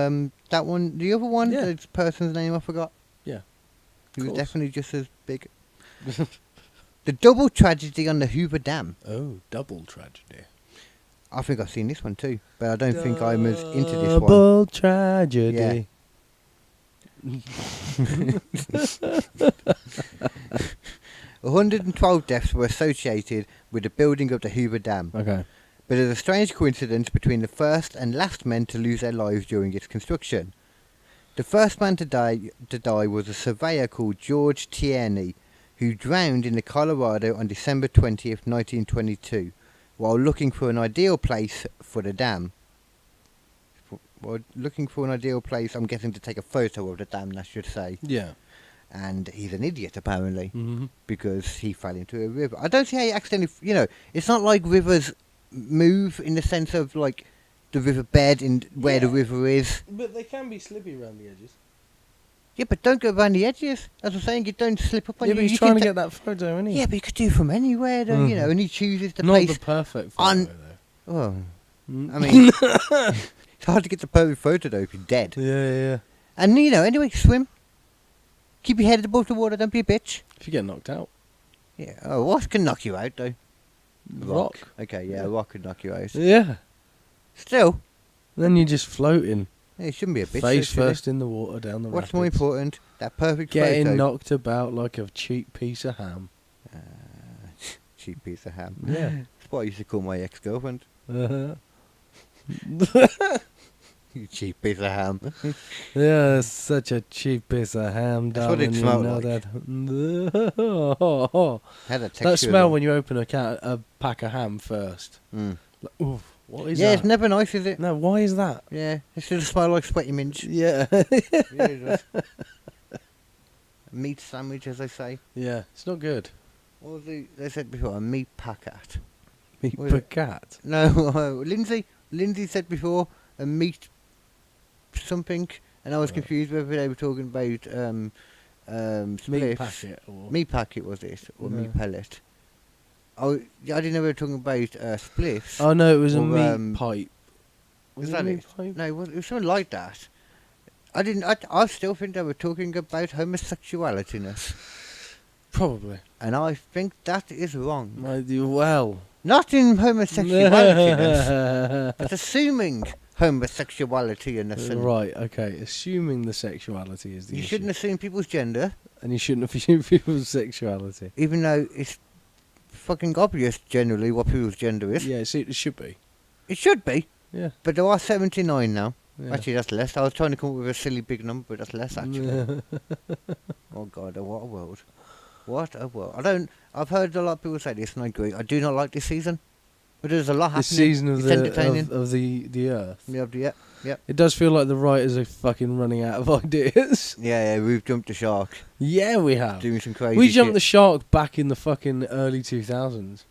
that one, the other one, Yeah. the person's name I forgot. Yeah. He was course. definitely just as big. The double tragedy on the Hoover Dam. Oh, double tragedy. I think I've seen this one too, but I don't think I'm as into this one. Double tragedy. Yeah. 112 deaths were associated with the building of the Hoover Dam. Okay. But there's a strange coincidence between the first and last men to lose their lives during its construction. The first man to die was a surveyor called George Tierney, who drowned in the Colorado on December 20th, 1922, while looking for an ideal place for the dam. While looking for an ideal place, I'm guessing to take a photo of the dam, I should say. Yeah. And he's an idiot, apparently, Mm-hmm. because he fell into a river. I don't see how he accidentally, it's not like rivers move in the sense of, like, the river bed and where the river is. But they can be slippy around the edges. Yeah, but don't go around the edges. As I'm saying, you don't slip up on Yeah, you. but he's you trying to can get that photo, isn't he? Yeah, but you could do it from anywhere, though, and he chooses the Not place. the perfect photo, on- though. Oh, Mm. I mean, it's hard to get the perfect photo, though, if you're dead. Yeah. And, anyway, swim. Keep your head above the water, don't be a bitch. If you get knocked out. Yeah, what can knock you out, though? Rock. Okay, yeah, a rock can knock you out. Yeah. Still, Then you're just floating. it shouldn't be a bitch. Face though, should it? first in the water down the What's rapids. more important? That perfect Getting photo. knocked about like a cheap piece of ham. Cheap piece of ham. Yeah. That's what I used to call my ex-girlfriend. You cheap piece of ham. Yeah, such a cheap piece of ham, That's what darling. it You smelled know like. that. Had a texture. That smell as when you open a pack of ham first. well. Mm. Like, oof, what is Yeah, that? it's never nice, is it? No, why is that? Yeah, it should smell like sweaty minge. Yeah. Yeah, it does. Meat sandwich, as they say. Yeah, it's not good. What was they said before? A meat packet. Meat What is per it? cat. No, Lindsay said before a meat something, and I was confused whether they were talking about Meat spliffs. packet or Meat packet was it, or No. meat pellet? Oh, I didn't know they were talking about spliffs. Oh no, it was a Or, meat pipe. Was it that a meat it? pipe? No, it was something like that. I still think they were talking about homosexualityness, Probably. and I think that is wrong. Well. Not in homosexualityness, but assuming homosexuality and Right, okay. Assuming the sexuality is the you issue. shouldn't assume people's gender, And you shouldn't assume people's sexuality. even though it's fucking obvious generally what people's gender is. Yeah, it should be. It should be, Yeah. but there are 79 now. Yeah. Actually, that's less. I was trying to come up with a silly big number, but that's less actually. Oh God, what a world! What a world! I've heard a lot of people say this, and I agree. I do not like this season, but there's a lot happening. This season of It's the entertaining. of the Earth. Yep. It does feel like the writers are fucking running out of ideas. Yeah, we've jumped the shark, Yeah, we have. doing some crazy. We jumped shit. the shark back in the fucking early 2000s.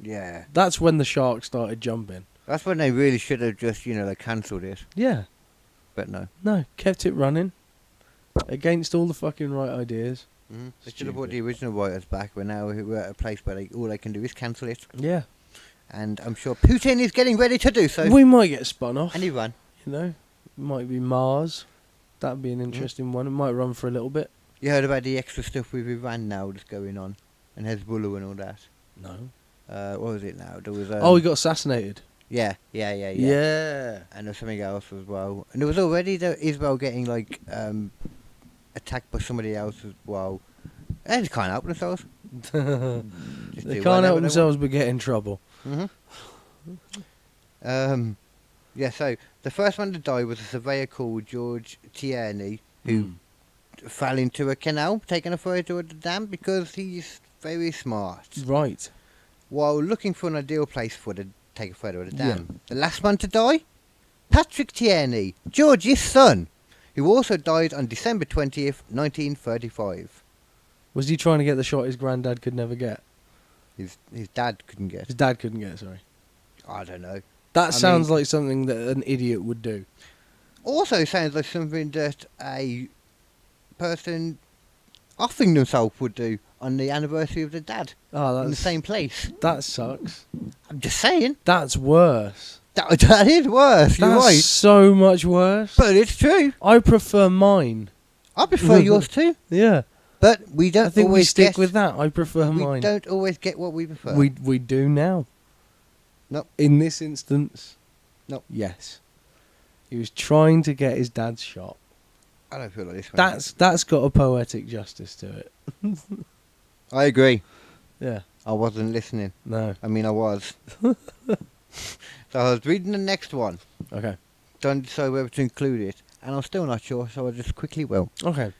Yeah, That's when the shark started jumping. that's when they really should have just, they cancelled it. Yeah. But no. No, kept it running. Against all the fucking right ideas. They should have brought the original writers back, but now we're at a place where all they can do is cancel it. Yeah. And I'm sure Putin is getting ready to do so. We might get spun off. And he run. You know? It might be Mars. That'd be an interesting one. It might run for a little bit. You heard about the extra stuff with Iran now that's going on, and Hezbollah and all that. No. What was it now? There was. Oh, he got assassinated. Yeah. Yeah. And there's something else as well. And there was already Israel getting attacked by somebody else as well. They just can't help themselves. They can't help themselves but get in trouble. Yeah. So the first one to die was a surveyor called George Tierney, who fell into a canal, taking a photo of the dam because he's very smart. Right. While looking for an ideal place to take a photo of the dam. The last one to die? Patrick Tierney, George's son, who also died on December 20th, 1935. Was he trying to get the shot his granddad could never get? His dad couldn't get. His dad couldn't get it, sorry. I don't know. That I sounds mean- like something that an idiot would do. Also sounds like something that a person offing themselves would do on the anniversary of the dad Oh, in the that's same place. that sucks. I'm just saying. That's worse. That is worse, you're That's right. so much worse. But it's true. I prefer mine. I prefer yours too. Yeah. But we don't I think we always stick get, with that. I prefer we mine. don't always get what we prefer. We do now. Nope. In this instance. Nope. Yes. He was trying to get his dad's shot. I don't feel like this one. That's got a poetic justice to it. I agree. Yeah. I wasn't listening. No. I mean, I was. So I was reading the next one. Okay. Don't decide whether to include it. And I'm still not sure, so I just quickly will. Okay.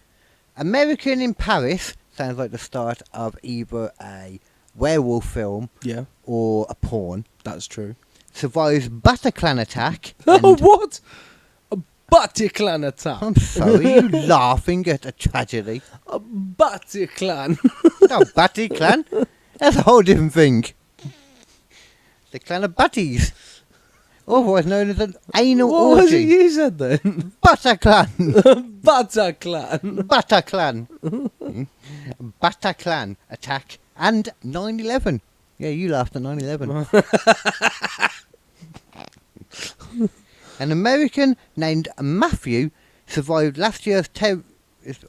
American in Paris sounds like the start of either a werewolf film Yeah. or a porn. That's true. Survives Bataclan attack. Oh, and- what? A Bataclan attack. I'm sorry, you laughing at a tragedy. A Bataclan. No, Bataclan. That's a whole different thing. The clan of Batties. Otherwise known as an anal What was it orgy. you said then? Bataclan. Bataclan. Bataclan. Bataclan attack and 9/11. Yeah, you laughed at 9/11. An American named Matthew survived last year's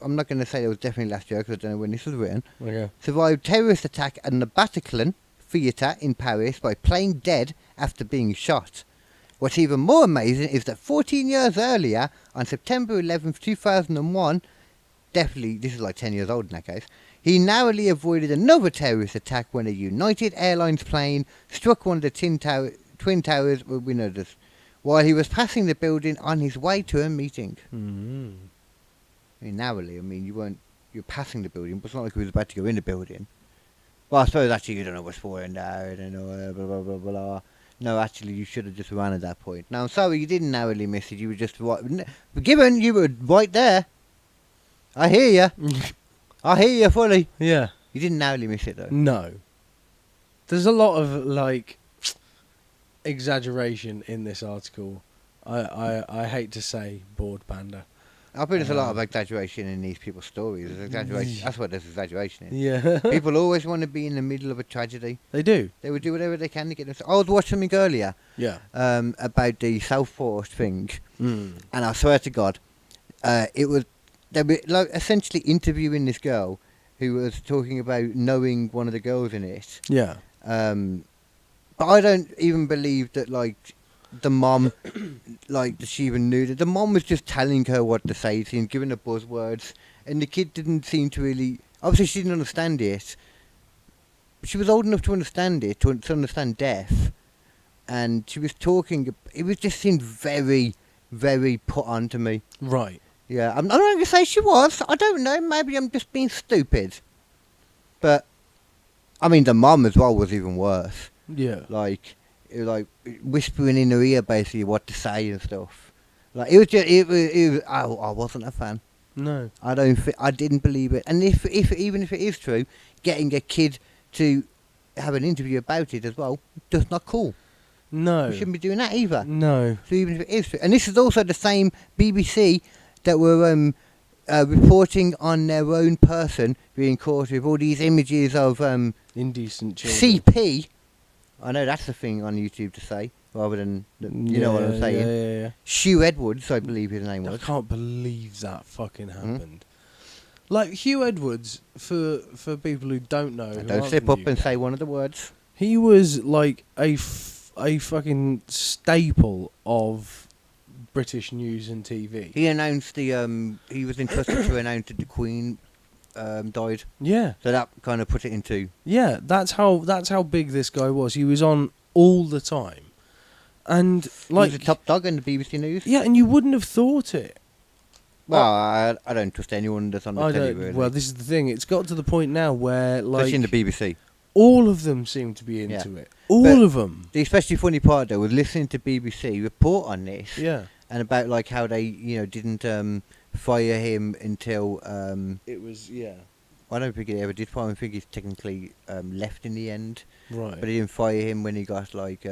I'm not going to say it was definitely last year because I don't know when this was written. Okay. Survived terrorist attack at the Bataclan Theatre in Paris by playing dead after being shot. What's even more amazing is that 14 years earlier, on September 11th, 2001, definitely, this is like 10 years old in that case, he narrowly avoided another terrorist attack when a United Airlines plane struck one of the Twin Towers, well, we know this, while he was passing the building on his way to a meeting. Mm. I mean, narrowly, you're passing the building, but it's not like he was about to go in the building. Well, I suppose actually you don't know what's for in there, and blah, blah, blah, blah, blah. No, actually, you should have just run at that point. Now, I'm sorry, you didn't narrowly miss it, you were just right. Given you were right there. I hear you. I hear you fully. Yeah. You didn't narrowly miss it, though. No. There's a lot of, like, exaggeration in this article. I hate to say bored panda. I think there's a lot of exaggeration in these people's stories. There's exaggeration. That's what there's exaggeration in. Yeah. People always want to be in the middle of a tragedy. They do. They would do whatever they can to get them. I was watching something earlier. Yeah. About the Southport thing, Mm. and I swear to God, they were like essentially interviewing this girl who was talking about knowing one of the girls in it. Yeah. But I don't even believe that like the mom, like that she even knew that the mom was just telling her what to say, and giving her buzzwords, and the kid didn't seem to really. Obviously, she didn't understand it. But she was old enough to understand it, to understand death, and she was talking. It was just seemed very, very put on to me. Right. Yeah, I'm not going to say she was. I don't know. Maybe I'm just being stupid. But I mean, the mum as well was even worse. Yeah. Like whispering in her ear, basically what to say and stuff. Like it was just, it was. I wasn't a fan. No. I didn't believe it. And if even if it is true, getting a kid to have an interview about it as well, just not cool. No. We shouldn't be doing that either. No. So even if it is true, and this is also the same BBC that were reporting on their own person being caught with all these images of Indecent children. CP. I know that's the thing on YouTube to say, rather than you know what I'm saying. Yeah. Hugh Edwards, I believe his name I was. can't believe that fucking happened. Like Hugh Edwards, for people who don't know, who Don't aren't slip from up the and UK, say one of the words. he was like a fucking staple of British news and TV. He announced he was entrusted to announce that the Queen died. Yeah. So that kind of put it into. Yeah, that's how big this guy was. He was on all the time, and like He was a top dog in the BBC News. yeah, and you wouldn't have thought it. Well, I don't trust anyone that's on the telly, really. Well, this is the thing. It's got to the point now where like Especially in the BBC. all of them seem to be into Yeah. it. All But of them. The especially funny part though was listening to BBC report on this. Yeah. And about like how they didn't fire him until It was I don't think he ever did fire him. I think he's technically left in the end. right. But he didn't fire him when he got like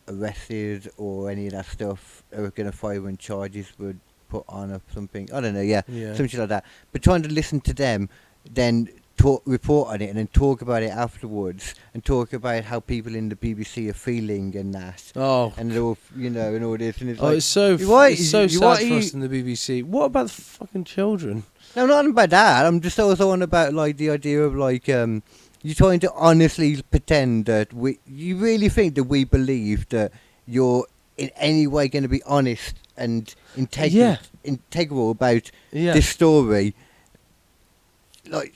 arrested or any of that stuff. They were going to fire when charges were put on or something. I don't know, yeah. Something like that. But trying to listen to them, then report on it and then talk about it afterwards and talk about how people in the BBC are feeling and that. Oh. And all, and all this. And it's Oh, like, it's so What- sad you- for what us in the BBC. What about the fucking children? no, not about that. I'm just also on about like the idea of like you're trying to honestly pretend that you really think that we believe that you're in any way going to be honest and integral about Yeah. this story. Like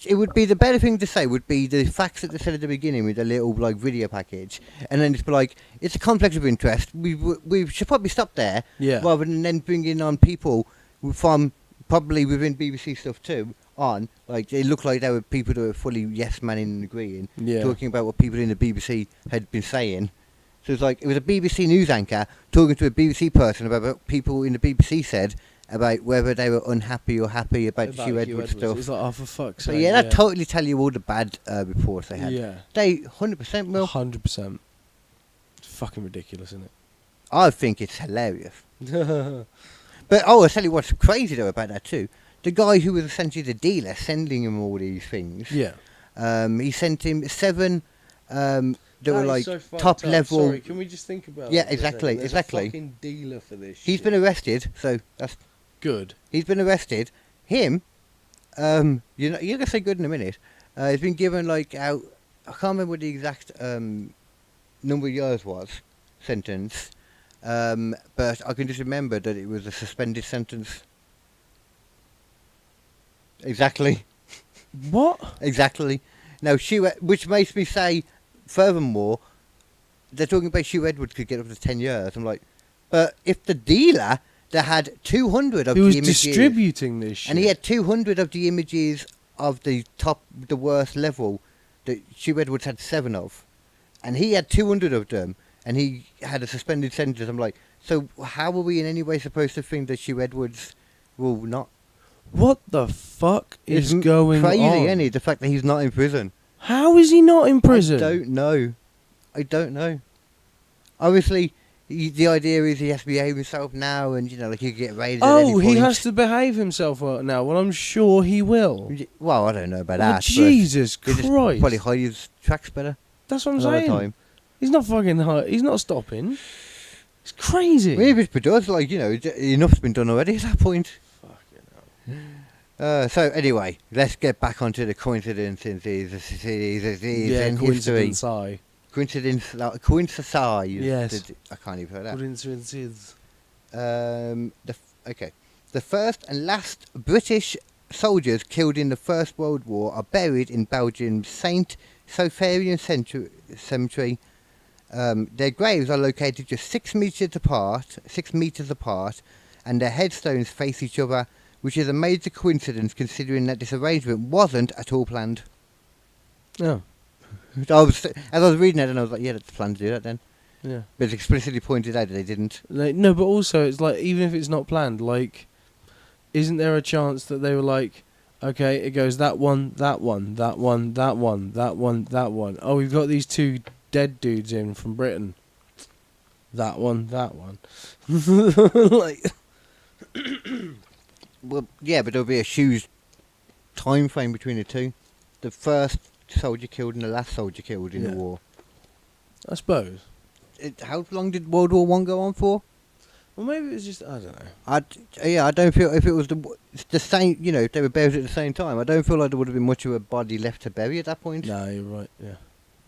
it would be the better thing to say would be the facts that they said at the beginning with a little like video package, and then it's like it's a conflict of interest. We should probably stop there, Yeah. rather than then bringing on people from probably within BBC stuff too. On like they look like they were people that were fully yes man and agreeing, Yeah. talking about what people in the BBC had been saying. So it's like it was a BBC news anchor talking to a BBC person about what people in the BBC said about whether they were unhappy or happy about the Hugh Edwards stuff. It's like, oh, for fuck's So sake. yeah, that totally tell you all the bad reports they had. Yeah. They 100% will. 100%. It's fucking ridiculous, isn't I think it's hilarious. it? But I'll tell you what's crazy though about that too. The guy who was essentially the dealer sending him all these things. Yeah. He sent him 7 that were is like so fucked top up. level. Sorry, can we just think about Yeah, it for a exactly, second? There's exactly. a fucking dealer for this He's shit. been arrested, so that's Good. he's been arrested. Him, you're gonna say good in a minute. He's been given like out. I can't remember what the exact number of years was sentence, but I can just remember that it was a suspended sentence. Exactly. What? Exactly. Now, which makes me say, furthermore, they're talking about Hugh Edwards could get up to 10 years. I'm like, but if the dealer that had 200 of Who the was images, distributing this shit? and he had 200 of the images of the worst level that Hugh Edwards had 7 of, and he had 200 of them, and he had a suspended sentence. I'm like, so how are we in any way supposed to think that Hugh Edwards will not? What the fuck is going crazy, on? Isn't it? The fact that he's not in prison. How is he not in prison? I don't know. Obviously, the idea is he has to behave himself now, and like he could get raided. At any point. He has to behave himself now. Well, I'm sure he will. Well, I don't know about Oh, that. Jesus but Christ! Probably hide his tracks better. That's what I'm another saying. Time. He's not fucking. He's not stopping. It's crazy. Maybe it's does enough's been done already at that point. Fucking hell. So anyway, let's get back onto the coincidences in history. Coincide. Yes. I can't even hear that. Coincidences. Okay. The first and last British soldiers killed in the First World War are buried in Belgium's Saint Sopharian Cemetery. Their graves are located just 6 meters apart, and their headstones face each other, which is a major coincidence considering that this arrangement wasn't at all planned. Oh. As I was reading it, and I was like, yeah, that's planned to do that then. Yeah. But it's explicitly pointed out that they didn't. No, but also it's like, even if it's not planned, like, isn't there a chance that they were like, okay, it goes that one, that one, that one, that one, that one, that one. Oh, we've got these 2 dead dudes in from Britain. That one, that one. Like. Well, yeah, but there'll be a huge time frame between the two. The first soldier killed and the last soldier killed in the war. I suppose. How long did World War One go on for? Well, maybe it was just, I don't know. I don't feel if it was the same. If they were buried at the same time, I don't feel like there would have been much of a body left to bury at that point. No, you're right. Yeah.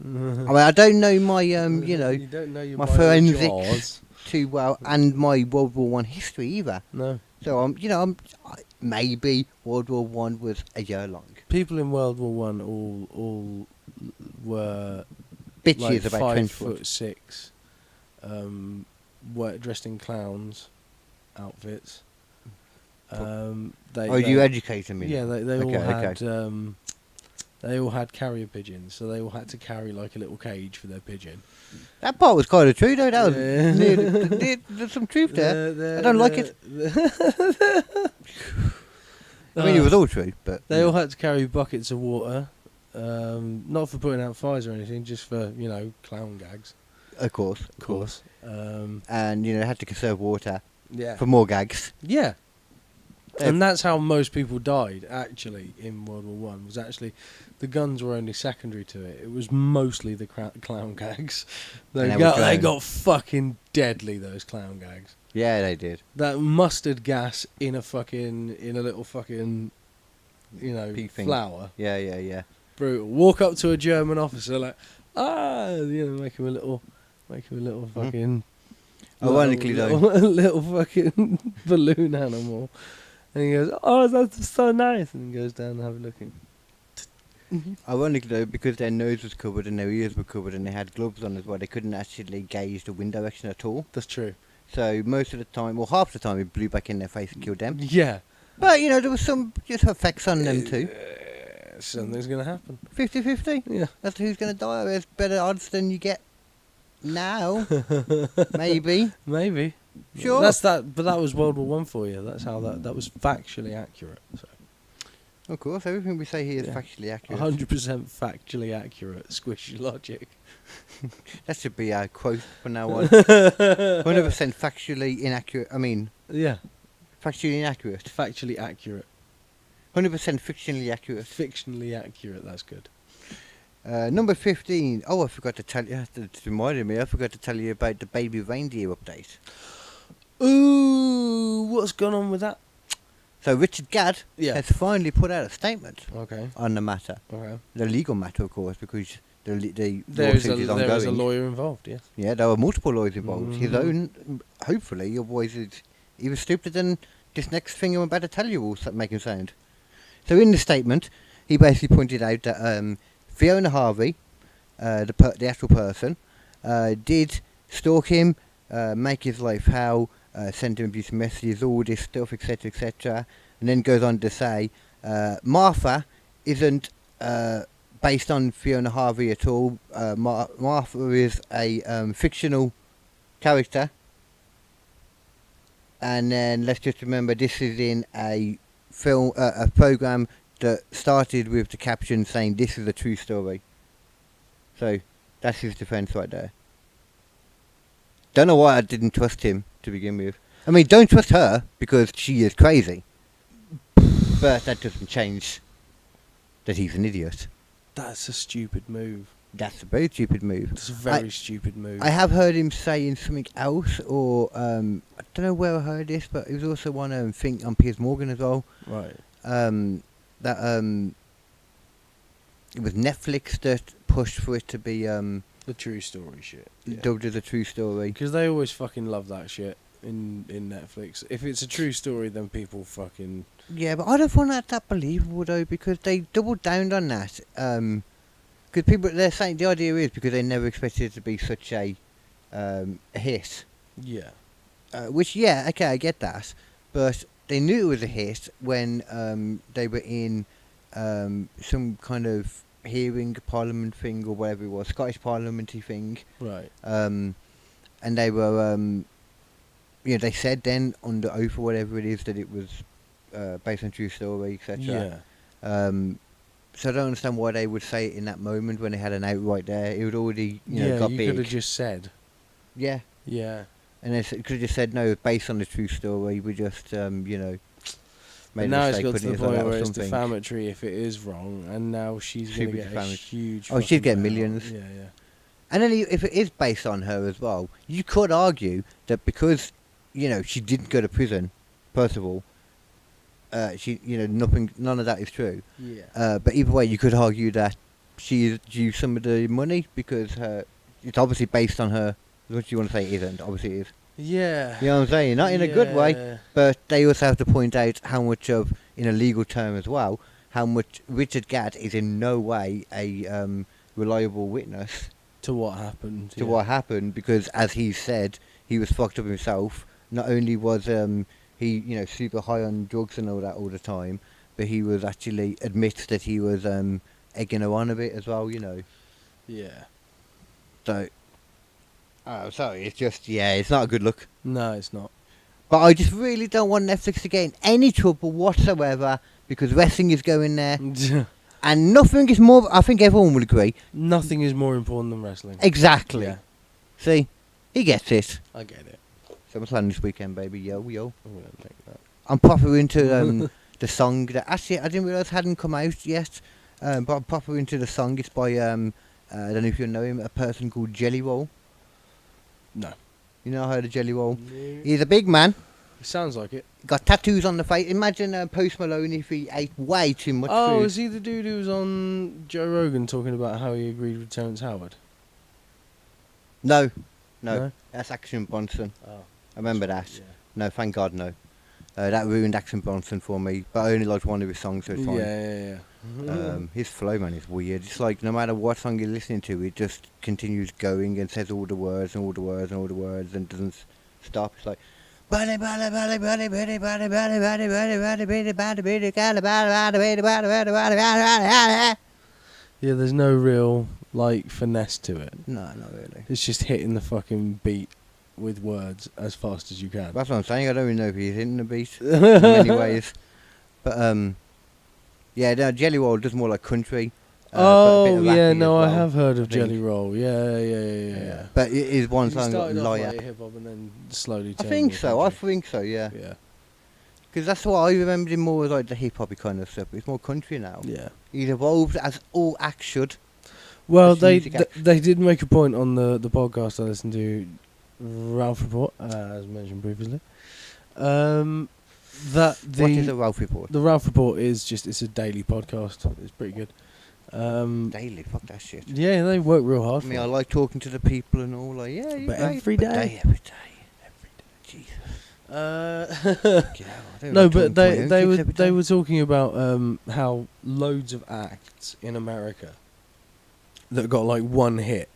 I mean, I don't know my you don't know your my forensics too well, and my World War One history either. No. So I'm maybe World War One was a year long. People in World War One all were bitches like about 5'6", were dressed in clowns outfits. You educated me. Yeah, they all had carrier pigeons, so they all had to carry like a little cage for their pigeon. That part was kind of true, though. That was there's some truth there. I don't like it. I mean, it was all true, but they all had to carry buckets of water, not for putting out fires or anything, just for clown gags. Of course. And they had to conserve water. Yeah. For more gags. Yeah. And that's how most people died, actually, in World War One. Was actually, the guns were only secondary to it. It was mostly the clown gags. They got fucking deadly, those clown gags. Yeah, they did. That mustard gas in a little fucking, flour. Yeah. Brutal. Walk up to a German officer like, make him a little fucking. Ironically, though, a little fucking balloon animal. And he goes, oh, that's so nice. And he goes down and have a look. Ironically, though, because their nose was covered and their ears were covered and they had gloves on as well, they couldn't actually gauge the wind direction at all. That's true. So most of the time, or half the time, it blew back in their face and killed them. Yeah. But, there was some just effects on them too. Something's going to happen. 50-50? Yeah. That's who's going to die. There's better odds than you get now. Maybe. Sure. But that was World War One for you. That's how that was factually accurate. So. Of course, everything we say here is factually accurate. 100% factually accurate. Squish your logic. That should be our quote from now on. 100% factually inaccurate. Yeah. Factually inaccurate. Factually accurate. 100% fictionally accurate. Fictionally accurate. That's good. Number 15. Oh, I forgot to tell you. It reminded me. I forgot to tell you about the baby reindeer update. Ooh, what's gone on with that? So Richard Gadd has finally put out a statement on the matter. Okay. The legal matter, of course, because the lawsuit is ongoing. There is a lawyer involved, yes. Yeah, there were multiple lawyers involved. His own, hopefully, your voice is even stupider than this next thing I'm about to tell you will make him sound. So in the statement, he basically pointed out that Fiona Harvey, the actual person, did stalk him, make his life hell, send him abusive messages, all this stuff, etc., etc., and then goes on to say, Martha isn't based on Fiona Harvey at all. Martha is a fictional character. And then let's just remember this is in a film, a program that started with the caption saying this is a true story. So that's his defence right there. Don't know why I didn't trust him to begin with. I mean, don't trust her because she is crazy. But that doesn't change that he's an idiot. That's a stupid move. That's a very stupid move. It's a very stupid move. I have heard him saying something else, or I don't know where I heard this, but it was also one thing on Piers Morgan as well. Right. That it was Netflix that pushed for it to be the true story shit. Yeah. Dubbed as a true story. Because they always fucking love that shit in Netflix. If it's a true story, then people fucking... Yeah, but I don't find that believable though, because they doubled down on that. Because people, they're saying the idea is because they never expected it to be such a hit. Yeah. Which, yeah, okay, I get that. But they knew it was a hit when they were in some kind of hearing, parliament thing or whatever it was, Scottish parliamentary thing. Right. And they were, they said then under oath or whatever it is that it was based on true story, etc. Yeah. So I don't understand why they would say it in that moment when they had an outright there. It would already, got big. You could have just said. Yeah. Yeah. And they could have just said, no, it's based on the true story. We just, made a but now it's mistake got to putting the it as point that or where it's something. defamatory if it is wrong, and now she's going to get a huge... Oh, she'd get payout. millions. Yeah, yeah. And then if it is based on her as well, you could argue that because, she didn't go to prison, first of all, none of that is true. Yeah. But either way, you could argue that she is due some of the money because it's obviously based on her. What you want to say it isn't? Obviously it is. Yeah. You know what I'm saying? Not in a good way, but they also have to point out how much of, in a legal term as well, how much Richard Gadd is in no way a reliable witness to what happened. to what happened, because as he said, he was fucked up himself. Not only was he, super high on drugs and all that all the time, but he was actually admits that he was egging her on a bit as well, Yeah. So, sorry, it's just, it's not a good look. No, it's not. But I just really don't want Netflix to get in any trouble whatsoever, because wrestling is going there. And nothing is more, I think everyone will agree. Nothing is more important than wrestling. Exactly. Yeah. See, he gets it. I get it. SummerSlam this weekend, baby. Yo. I'm going to take that. I'm proper into the song that actually I didn't realise hadn't come out yet. But I'm proper into the song. It's by, I don't know if you know him, a person called Jelly Roll. No. You know, I heard of Jelly Roll. No. He's a big man. It sounds like it. Got tattoos on the face. Imagine Post Malone if he ate way too much food. Oh, is he the dude who was on Joe Rogan talking about how he agreed with Terrence Howard? No. No? That's Action Bronson. Oh. I remember that. Yeah. No, thank God, no. That ruined Action Bronson for me, but I only liked one of his songs, so it's fine. Yeah. His flow, man, is weird. It's like no matter what song you're listening to, it just continues going and says all the words and all the words and all the words and doesn't stop. It's like... Yeah, there's no real, finesse to it. No, not really. It's just hitting the fucking beat with words as fast as you can. That's what I'm saying. I don't really know if he's hitting the beat in many ways. But, no, Jelly Roll does more like country. Oh, yeah, no, well, I have heard of Jelly Roll. Yeah. But it is one He song, started off Liar. like hip hop and then slowly I turned think more so, country. yeah. Yeah. Because that's what I remembered him more as like the hip hop kind of stuff. It's more country now. Yeah. He's evolved as all acts should. Well, As they did make a point on the podcast I listened to, Ralph Report, as mentioned previously. What is a Ralph Report? The Ralph Report is it's a daily podcast. It's pretty good. Daily, fuck that shit. Yeah, they work real hard. I mean, I like talking to the people and all. Like, yeah, you're but right, every day. Every day. Jesus. No, but they were talking about how loads of acts in America that got one hit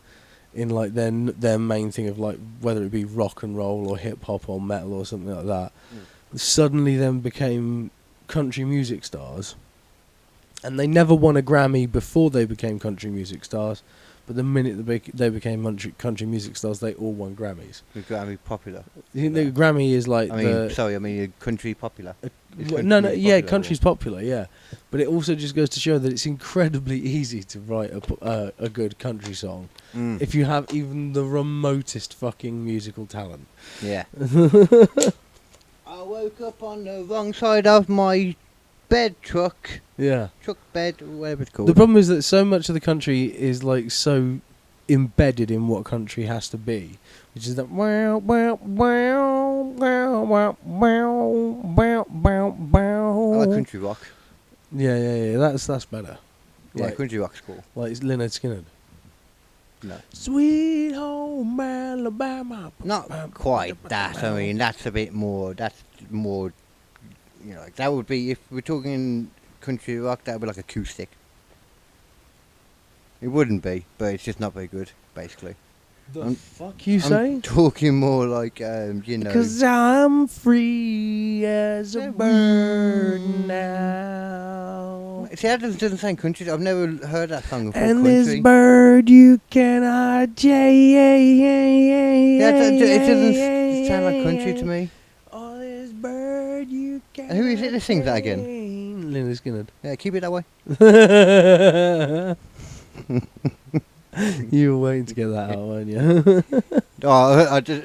in like their main thing of like whether it be rock and roll or hip hop or metal or something like that, suddenly then became country music stars, and they never won a Grammy before they became country music stars. But the minute they became country music stars, they all won Grammys. The Grammy popular. The Grammy is like country popular. Country's popular, yeah. But it also just goes to show that it's incredibly easy to write a good country song if you have even the remotest fucking musical talent. Yeah. I woke up on the wrong side of my bed truck. Yeah. Truck bed, whatever it's called. The problem is that so much of the country is like so embedded in what country has to be, which is that wow wow wow wow wow wow wow wow. I like country rock. Yeah. That's better. Yeah, like, country rock's cool. Like it's Lynyrd Skynyrd. No. Sweet home Alabama. Not quite that. I mean, that's a bit more. That's more. You know, like that would be if we're talking country rock. That would be like acoustic. It wouldn't be, but it's just not very good, basically. The fuck you say? I'm talking more like you know. 'Cause I'm free as a bird now. See, that doesn't sound country. I've never heard that song before. And country. this bird you cannot chase. It doesn't sound like country to me. Oh, this bird you cannot. And who is it that sings that again? Lynyrd Skynyrd. Yeah, keep it that way. You were waiting to get that out, weren't you?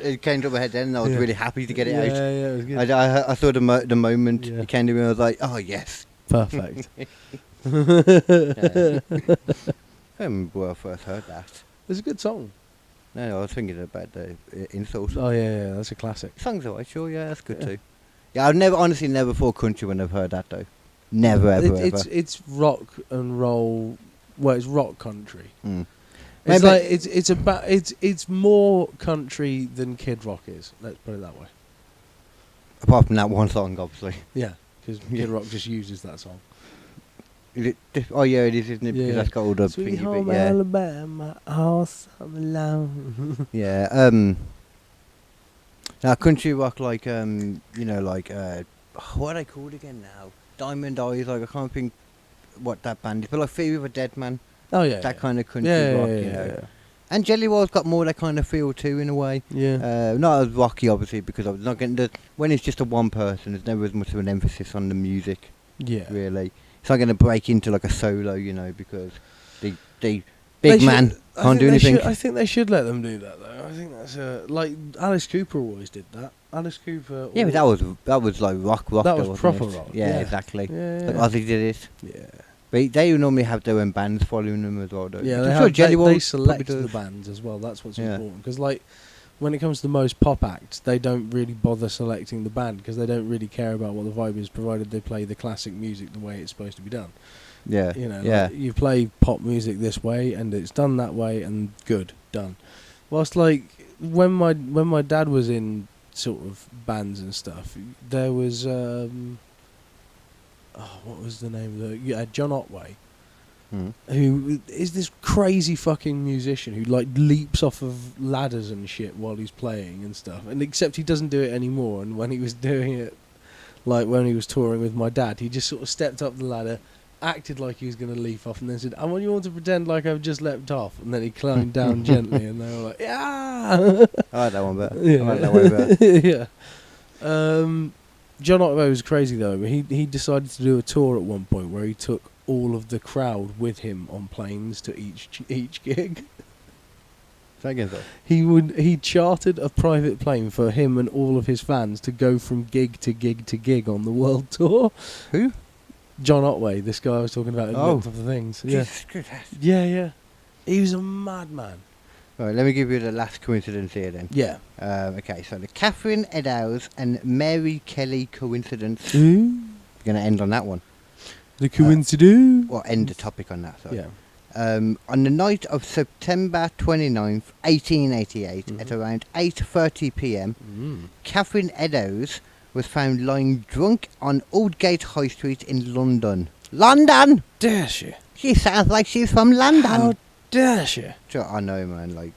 It came to my head then, and I was really happy to get it out. Yeah, it was good. I thought the moment it came to me, I was like, oh yes. Perfect. I remember when I first heard that. It's a good song. No, I was thinking about the insult. Oh yeah, that's a classic. Songs alright, sure, yeah, that's good too. Yeah, I've honestly never thought country when I've heard that though. Never, ever, ever. It's rock and roll. Well, it's rock country. Mm. It's like it's more country than Kid Rock is. Let's put it that way. Apart from that one song, obviously. Yeah, because Kid Rock just uses that song. Is it oh yeah, it is, isn't it? Because that's got all the Sweet thingy home bit, yeah. Alabama, all summer long. Yeah. Now country rock, like you know, like what are they called again now? Diamond Eyes. Like I can't think what that band is, but like Theory of a Dead Man. Oh yeah, that kind of country rock, you know. Yeah. And Jelly Roll's got more that kind of feel too, in a way. Yeah. Not as rocky, obviously, because I was not getting when it's just a one person, there's never as much of an emphasis on the music. Yeah. Really, it's not going to break into like a solo, you know, because the big man can't do anything. I think they should let them do that though. I think that's like Alice Cooper always did that. Alice Cooper. Yeah, but that was like rock. That was proper it? rock. Yeah, exactly. Yeah. Like Ozzy did it. Yeah. But they normally have their own bands following them as well, don't they? Yeah, they select the bands as well. That's what's important. Because like, when it comes to most pop acts, they don't really bother selecting the band because they don't really care about what the vibe is, provided they play the classic music the way it's supposed to be done. Yeah. You know, like, you play pop music this way and it's done that way and good, done. Whilst like when my dad was in sort of bands and stuff, there was what was the name of the John Otway, who is this crazy fucking musician who like leaps off of ladders and shit while he's playing and stuff. And except he doesn't do it anymore. And when he was doing it, like when he was touring with my dad, he just sort of stepped up the ladder, acted like he was going to leap off, and then said, "I want you all to pretend like I've just leapt off." And then he climbed down gently, and they were like, "Yeah." I like that one better. Yeah. I like that one better. Yeah. John Otway was crazy though. He decided to do a tour at one point where he took all of the crowd with him on planes to each gig. He chartered a private plane for him and all of his fans to go from gig to gig to gig on the world tour. Who? John Otway, this guy I was talking about. Of the things. Jesus, Yeah. He was a madman. Right, let me give you the last coincidence here then. Yeah. Okay, so the Catherine Eddowes and Mary Kelly coincidence. Ooh. We're going to end on that one. The coincidence. Or end the topic on that, sorry. Yeah. On the night of September 29th, 1888, at around 8:30 p.m, Catherine Eddowes was found lying drunk on Aldgate High Street in London. London! Dare she? She sounds like she's from London. How dare she? Sure, I know, man. Like,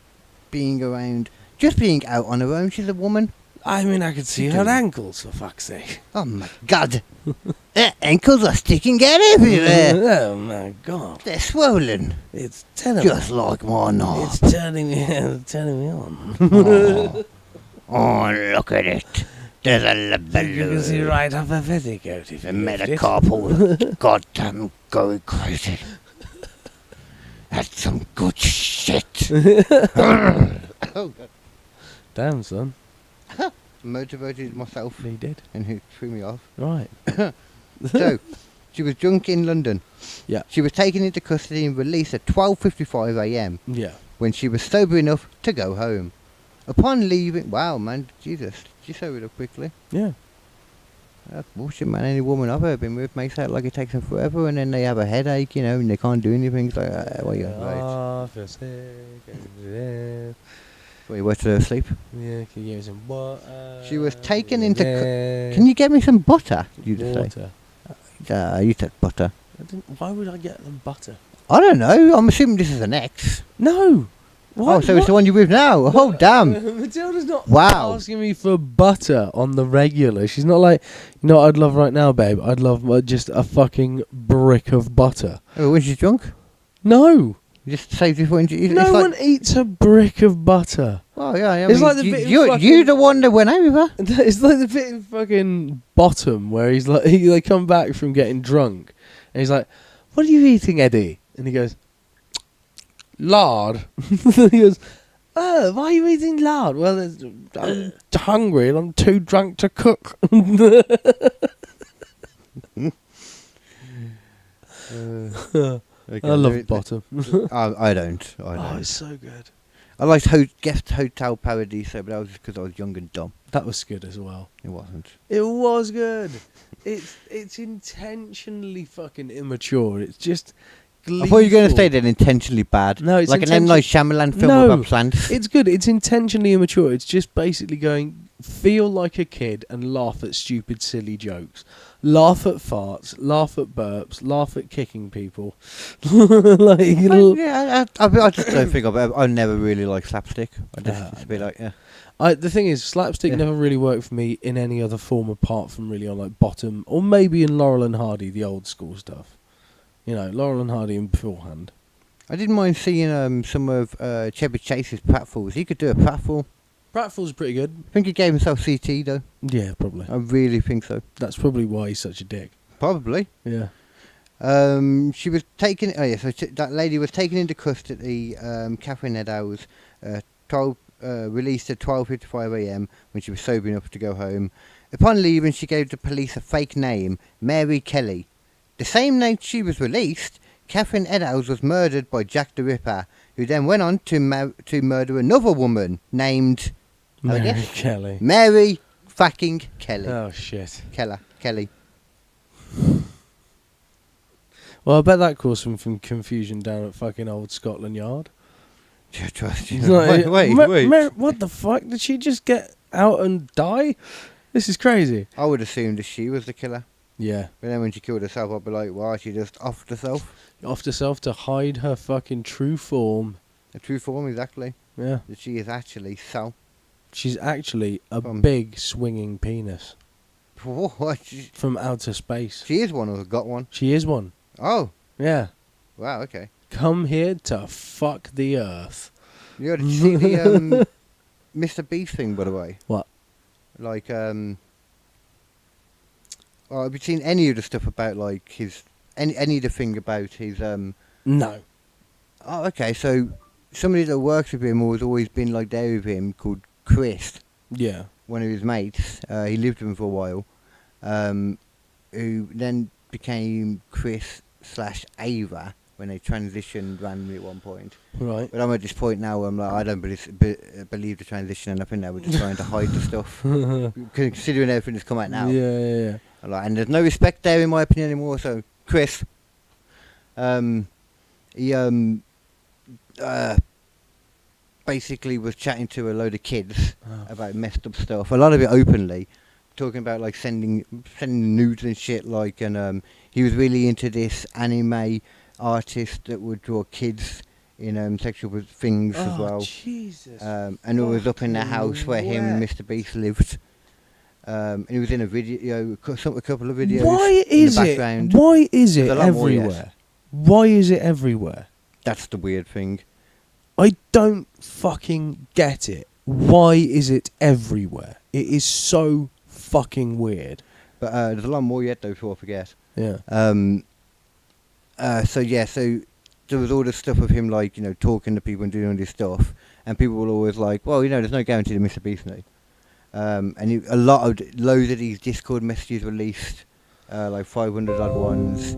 being around, just being out on her own. She's a woman. I mean, I could see her ankles, for fuck's sake. Oh my god. Her ankles are sticking out everywhere. Oh my god. They're swollen. It's telling Just like my knob. It's turning me on. Oh. Oh, look at it. There's a You can see balloon. right up her petticoat if The you lift it. metacarpal. Goddamn going crazy. That's some good shit. Oh god. Damn, son. Motivated myself He did. and who threw me off. Right. So, she was drunk in London. Yeah. She was taken into custody and released at 12:55 a.m. Yeah. when she was sober enough to go home. Upon leaving, wow, man, Jesus, she sobered up quickly. Yeah. That's bullshit, man. Any woman I've ever been with makes out like it takes them forever, and then they have a headache, you know, and they can't do anything. It's like, well, yeah, right. I feel sick. Wait, what's her sleep? Yeah, can you give me some water? She was taken into. Can you get me some butter? You just say. Water. You said butter. Why would I get them butter? I don't know. I'm assuming this is an ex. No. Oh, so it's the one you're with now. Oh, damn. Matilda's not Wow. asking me for butter on the regular. She's not like, you know what I'd love right now, babe? I'd love just a fucking brick of butter. Oh, when she's drunk? No. You just save this one. No one eats a brick of butter. Oh, yeah. I It's mean, like the bit in you're fucking- the one that went out with her. It's like the bit in fucking Bottom where he's like, they come back from getting drunk, and he's like, "What are you eating, Eddie?" And he goes, "Lard." He goes, "Oh, why are you eating lard?" "Well, I'm hungry and I'm too drunk to cook." I love Bottom. I don't. Oh, it's so good. I liked Guest Hotel Paradiso, but that was just because I was young and dumb. That was good as well. It wasn't. It was good. It's intentionally fucking immature. It's just gleeful. I thought you were going to say that intentionally bad. No, it's like an M. Night Shyamalan film No. about plants. It's good. It's intentionally immature. It's just basically going, feel like a kid and laugh at stupid, silly jokes. Laugh at farts, laugh at burps, laugh at kicking people. Like, Yeah, I just don't think I never really like slapstick. I just be like, yeah. The thing is, slapstick Yeah. never really worked for me in any other form apart from really on like Bottom, or maybe in Laurel and Hardy, the old school stuff. You know, Laurel and Hardy and beforehand. I didn't mind seeing some of Chevy Chase's pratfalls. He could do a pratfall. Pratfall's pretty good. I think he gave himself CT though. Yeah, probably. I really think so. That's probably why he's such a dick. Probably. Yeah. She was taken. Oh yeah, so that lady was taken into custody. Catherine Eddowes, released at 12:55 a.m. when she was sober enough to go home. Upon leaving, she gave the police a fake name, Mary Kelly. The same night she was released, Catherine Eddowes was murdered by Jack the Ripper, who then went on to murder another woman named Mary Kelly. Mary fucking Kelly. Oh shit. Kelly. Well, I bet that caused some confusion down at fucking old Scotland Yard. Wait. What the fuck? Did she just get out and die? This is crazy. I would assume that she was the killer. Yeah. But then when she killed herself, I'd be like, why? She just offed herself? Off herself to hide her fucking true form. The true form, exactly. Yeah. That she is actually so. She's actually a big swinging penis What? from outer space. She is one or got one? She is one. Oh. Yeah. Wow, okay. Come here to fuck the earth. You did you see the Mr. Beast thing, by the way? What? Like, have you seen any of the stuff about, like, his... Any of the thing about his, No. Oh, okay, so somebody that works with him or has always been, like, there with him called Chris, Yeah. one of his mates, he lived with him for a while, who then became Chris/Ava when they transitioned randomly at one point. Right. But I'm at this point now where I'm like, I don't believe the transition, and I think they were just trying to hide the stuff. Considering everything that's come out now. Yeah. I'm like, and there's no respect there in my opinion anymore, so Chris, he basically was chatting to a load of kids about messed up stuff, a lot of it openly, talking about like sending nudes and shit, like, and he was really into this anime artist that would draw kids in sexual things as well. Jesus. And it was up in the house where him and Mr. Beast lived. And he was in a video, a couple of videos. Why is in the it? background. Why is it There's a lot more, yes. everywhere? Why is it everywhere? That's the weird thing. I don't fucking get it. Why is it everywhere? It is so fucking weird. But there's a lot more yet, though, before I forget. Yeah. So there was all this stuff of him, like, talking to people and doing all this stuff, and people were always like, well, there's no guarantee to Mr. Beast now. And loads of these Discord messages released, like 500 odd ones.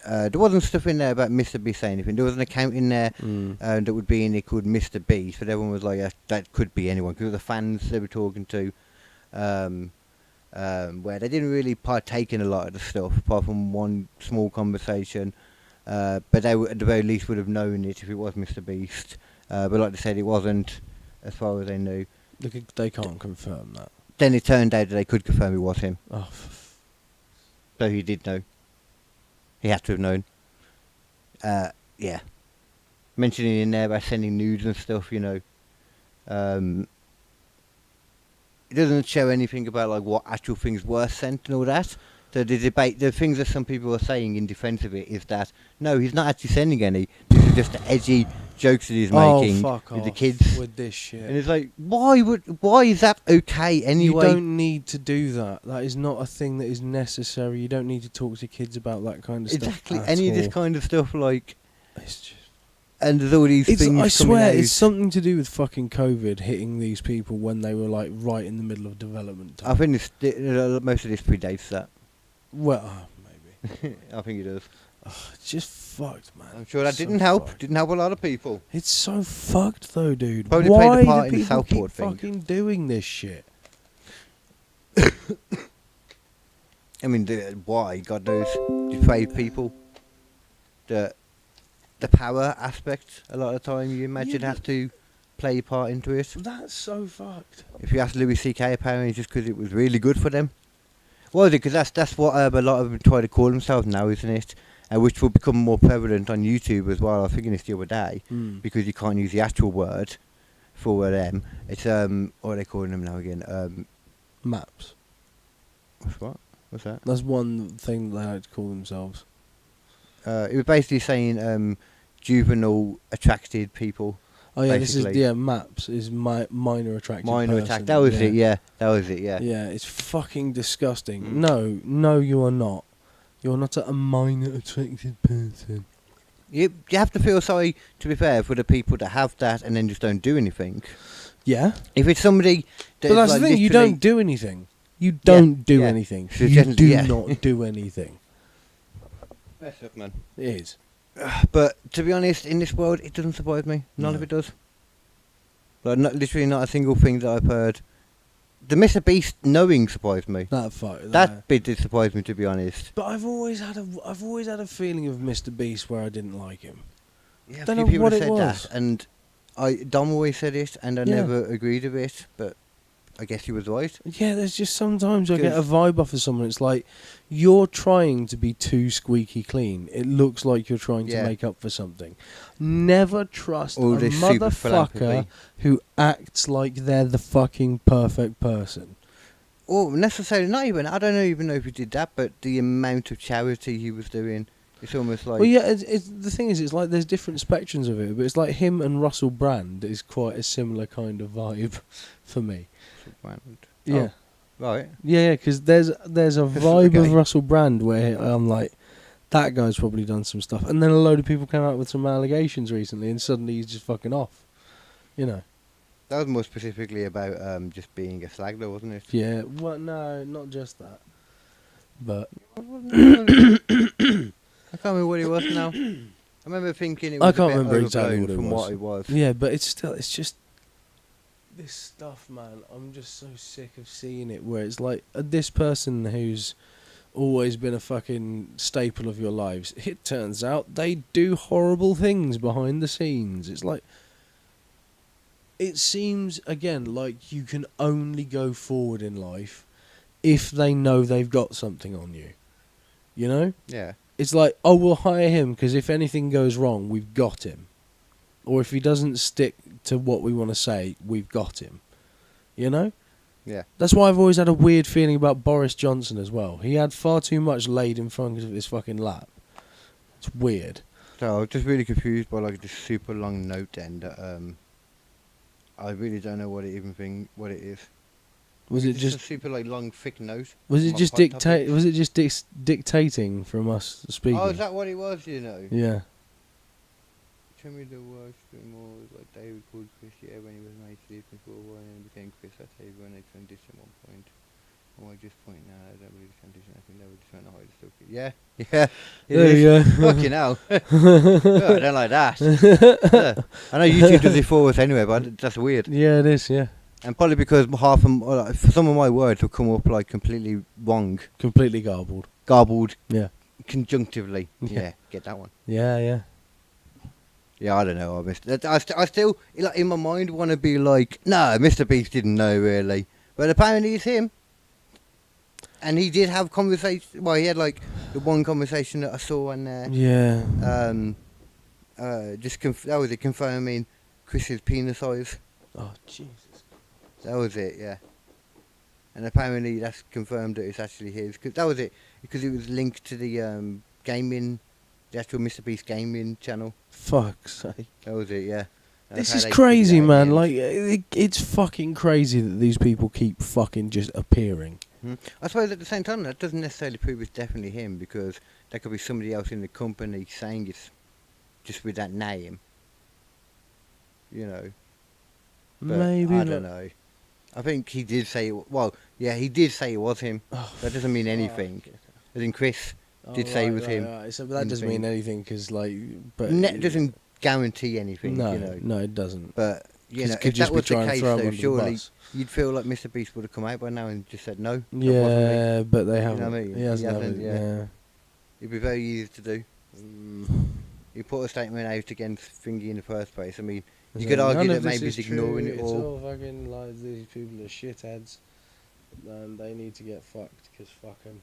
There wasn't stuff in there about Mr. Beast saying anything. There was an account in there that would be in it called Mr. Beast, but everyone was like, that could be anyone, because the fans they were talking to, where they didn't really partake in a lot of the stuff, apart from one small conversation. But they at the very least would have known it if it was Mr. Beast. But like they said, it wasn't, as far as they knew. They can't confirm that. Then it turned out that they could confirm it was him. Oh. So he did know. He had to have known. Yeah. Mentioning in there about sending nudes and stuff, It doesn't show anything about like what actual things were sent and all that. The debate, the things that some people are saying in defence of it is that no, he's not actually sending any. This is just the edgy jokes that he's making with the kids with this shit. And it's like, why is that okay anyway? You don't need to do that. That is not a thing that is necessary. You don't need to talk to kids about that kind of stuff. Exactly, any of this kind of stuff, like. It's just. And there's all these things. I swear, it's something to do with fucking COVID hitting these people when they were like right in the middle of development time. I think most of this predates that. Well, maybe. I think it does. It's just fucked, man. I'm sure that didn't help. Fucked. Didn't help a lot of people. It's so fucked, though, dude. Probably Why played a part do in the people Southport keep thing. fucking doing this shit? I mean, why? God knows. Depraved people. The power aspect, a lot of the time, you imagine, has to play a part into it. That's so fucked. If you ask Louis C.K., apparently it's just because it was really good for them. Well, because that's what a lot of them try to call themselves now, isn't it? Which will become more prevalent on YouTube as well. I was thinking this the other day, because you can't use the actual word for them. It's, what are they calling them now again? Maps. What's that? That's one thing they like to call themselves. It was basically saying juvenile attracted people. Oh yeah, basically. this is maps is minor attracted. Minor person. attract. That was it. Yeah, that was it. Yeah. Yeah, it's fucking disgusting. No, you are not. You're not a minor attracted person. You have to feel sorry, to be fair, for the people that have that and then just don't do anything. Yeah. If it's somebody that but that's like the thing, you don't do anything. You don't do anything. So you do not do anything. Mess up, man. It is. But to be honest, in this world, it doesn't surprise me. None of it does. Like, literally not a single thing that I've heard. The Mr. Beast knowing surprised me. That bit did surprise me, to be honest. But I've always had a feeling of Mr. Beast where I didn't like him. Yeah, don't know people what have it said was. that, and Dom always said it, and I never agreed with it. But I guess he was right. Yeah, there's just sometimes I get a vibe off of someone. It's like you're trying to be too squeaky clean. It looks like you're trying to make up for something. Never trust a motherfucker who acts like they're the fucking perfect person. Or necessarily not even. I don't even know if he did that, but the amount of charity he was doing, it's almost like. Well, yeah. It's the thing is, it's like there's different spectrums of it, but it's like him and Russell Brand is quite a similar kind of vibe for me. Yeah. Oh, right. Yeah, because there's a vibe of Russell Brand where I'm like, that guy's probably done some stuff, and then a load of people came out with some allegations recently, and suddenly he's just fucking off. That was more specifically about just being a slag, though, wasn't it? Yeah. Well, no, not just that. But I can't remember what it was now. I remember thinking it was. I can't remember exactly what it was. Yeah, but it's just. This stuff, man, I'm just so sick of seeing it where it's like this person who's always been a fucking staple of your lives, it turns out they do horrible things behind the scenes. It's like, it seems, again, like you can only go forward in life if they know they've got something on you. You know? Yeah. it's like, oh, we'll hire him because if anything goes wrong, we've got him. Or if he doesn't stick to what we want to say, we've got him. You know? Yeah. That's why I've always had a weird feeling about Boris Johnson as well. He had far too much laid in front of his fucking lap. It's weird. So I was just really confused by like this super long note then that I really don't know what it is. Was it It's just a super like long thick note? Was on it my just pod topic? Was it just dictating from us speaking? Oh, is that what it was? You know. Yeah. Tell me the worst thing was like David called Chris when he was made sleeping for a while and became Chris at table when they transitioned at one point. Or I just point now, I don't believe the transition. I think they were just trying to hide the stuff. Yeah. There you go. Fucking hell. Oh, I don't like that. I know YouTube does it for us anyway, but that's weird. Yeah, it is. Yeah. And probably because some of my words will come up like completely wrong, Completely garbled. Yeah. Conjunctively. Yeah. Yeah. Get that one. Yeah, yeah. Yeah, I don't know. I still, like, in my mind, want to be like, no, Mr. Beast didn't know really, but apparently it's him. And he did have conversation. Well, he had like the one conversation that I saw on there. Yeah. That was it, confirming Chris's penis size. Oh Jesus. That was it, yeah. And apparently that's confirmed that it's actually his. Cause that was it, because it was linked to the gaming, the actual Mr. Beast gaming channel. Fuck's sake. That was it, yeah. And This how is they crazy, figured it out man. in the end. Like, it's fucking crazy that these people keep fucking just appearing. I suppose at the same time that doesn't necessarily prove it's definitely him, because there could be somebody else in the company saying it's just with that name. You know. But Maybe. I don't know. I think he did say he did say it was him. Oh, That doesn't mean anything. As in Chris did say it was him. Right. So, but that doesn't mean anything because, like, but Doesn't guarantee anything. No, you know. no, it doesn't. But you 'Cause know, it could if just that be was the trying to case, throw him though, under the surely bus. you'd feel like Mr. Beast would have come out by now and just said no. that wasn't me. Yeah, but they You know haven't. what I mean? He hasn't. He hasn't, have it, yeah. It'd be very easy to do. He put a statement out against Thingy in the first place. I mean, you could argue that maybe he's ignoring it It's all. all fucking like these people are shitheads, and they need to get fucked because fuck them.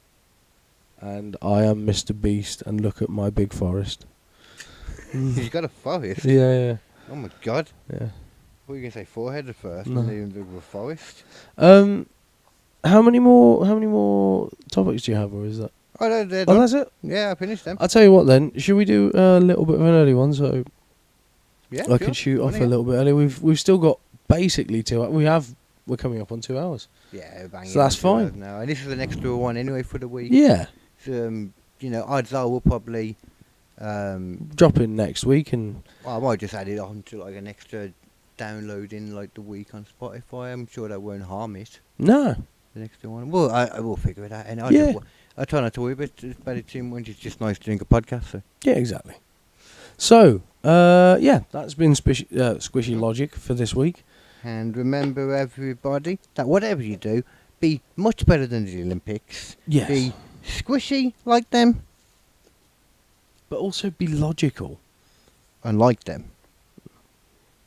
And I am Mr. Beast, and look at my big forest. He's got a forest. Yeah, Oh my god. yeah. What were you gonna say? Four-headed first, No. and then the forest. How many more topics do you have, or is that? Oh, no, they're Oh, done. that's it. Yeah, I finished them. I'll tell you what then. Should we do a little bit of an early one so Yeah, I can shoot off a little bit early? We've still got basically 2 hours. We're coming up on 2 hours. Yeah, banging. So that's fine. Now, and this is an extra one anyway for the week. Yeah. You know, odds are we'll probably. Drop in next week and Well, I might just add it on to like an extra download in like the week on Spotify. I'm sure that won't harm it. no. The next one. Well, I will figure it out. And I try not to worry about it too much. It's just nice doing a podcast. So. Yeah, exactly. So, that's been Squishy Logic for this week. And remember, everybody, that whatever you do, be much better than the Olympics. Yes. Be squishy like them. But also be logical. And like them.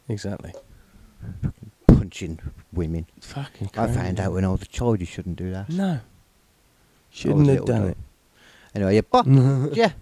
Exactly. Punching women. Fucking I crazy. found out when I was a child you shouldn't do that. No. Shouldn't have little done dog. it. Anyway, yeah, but, yeah.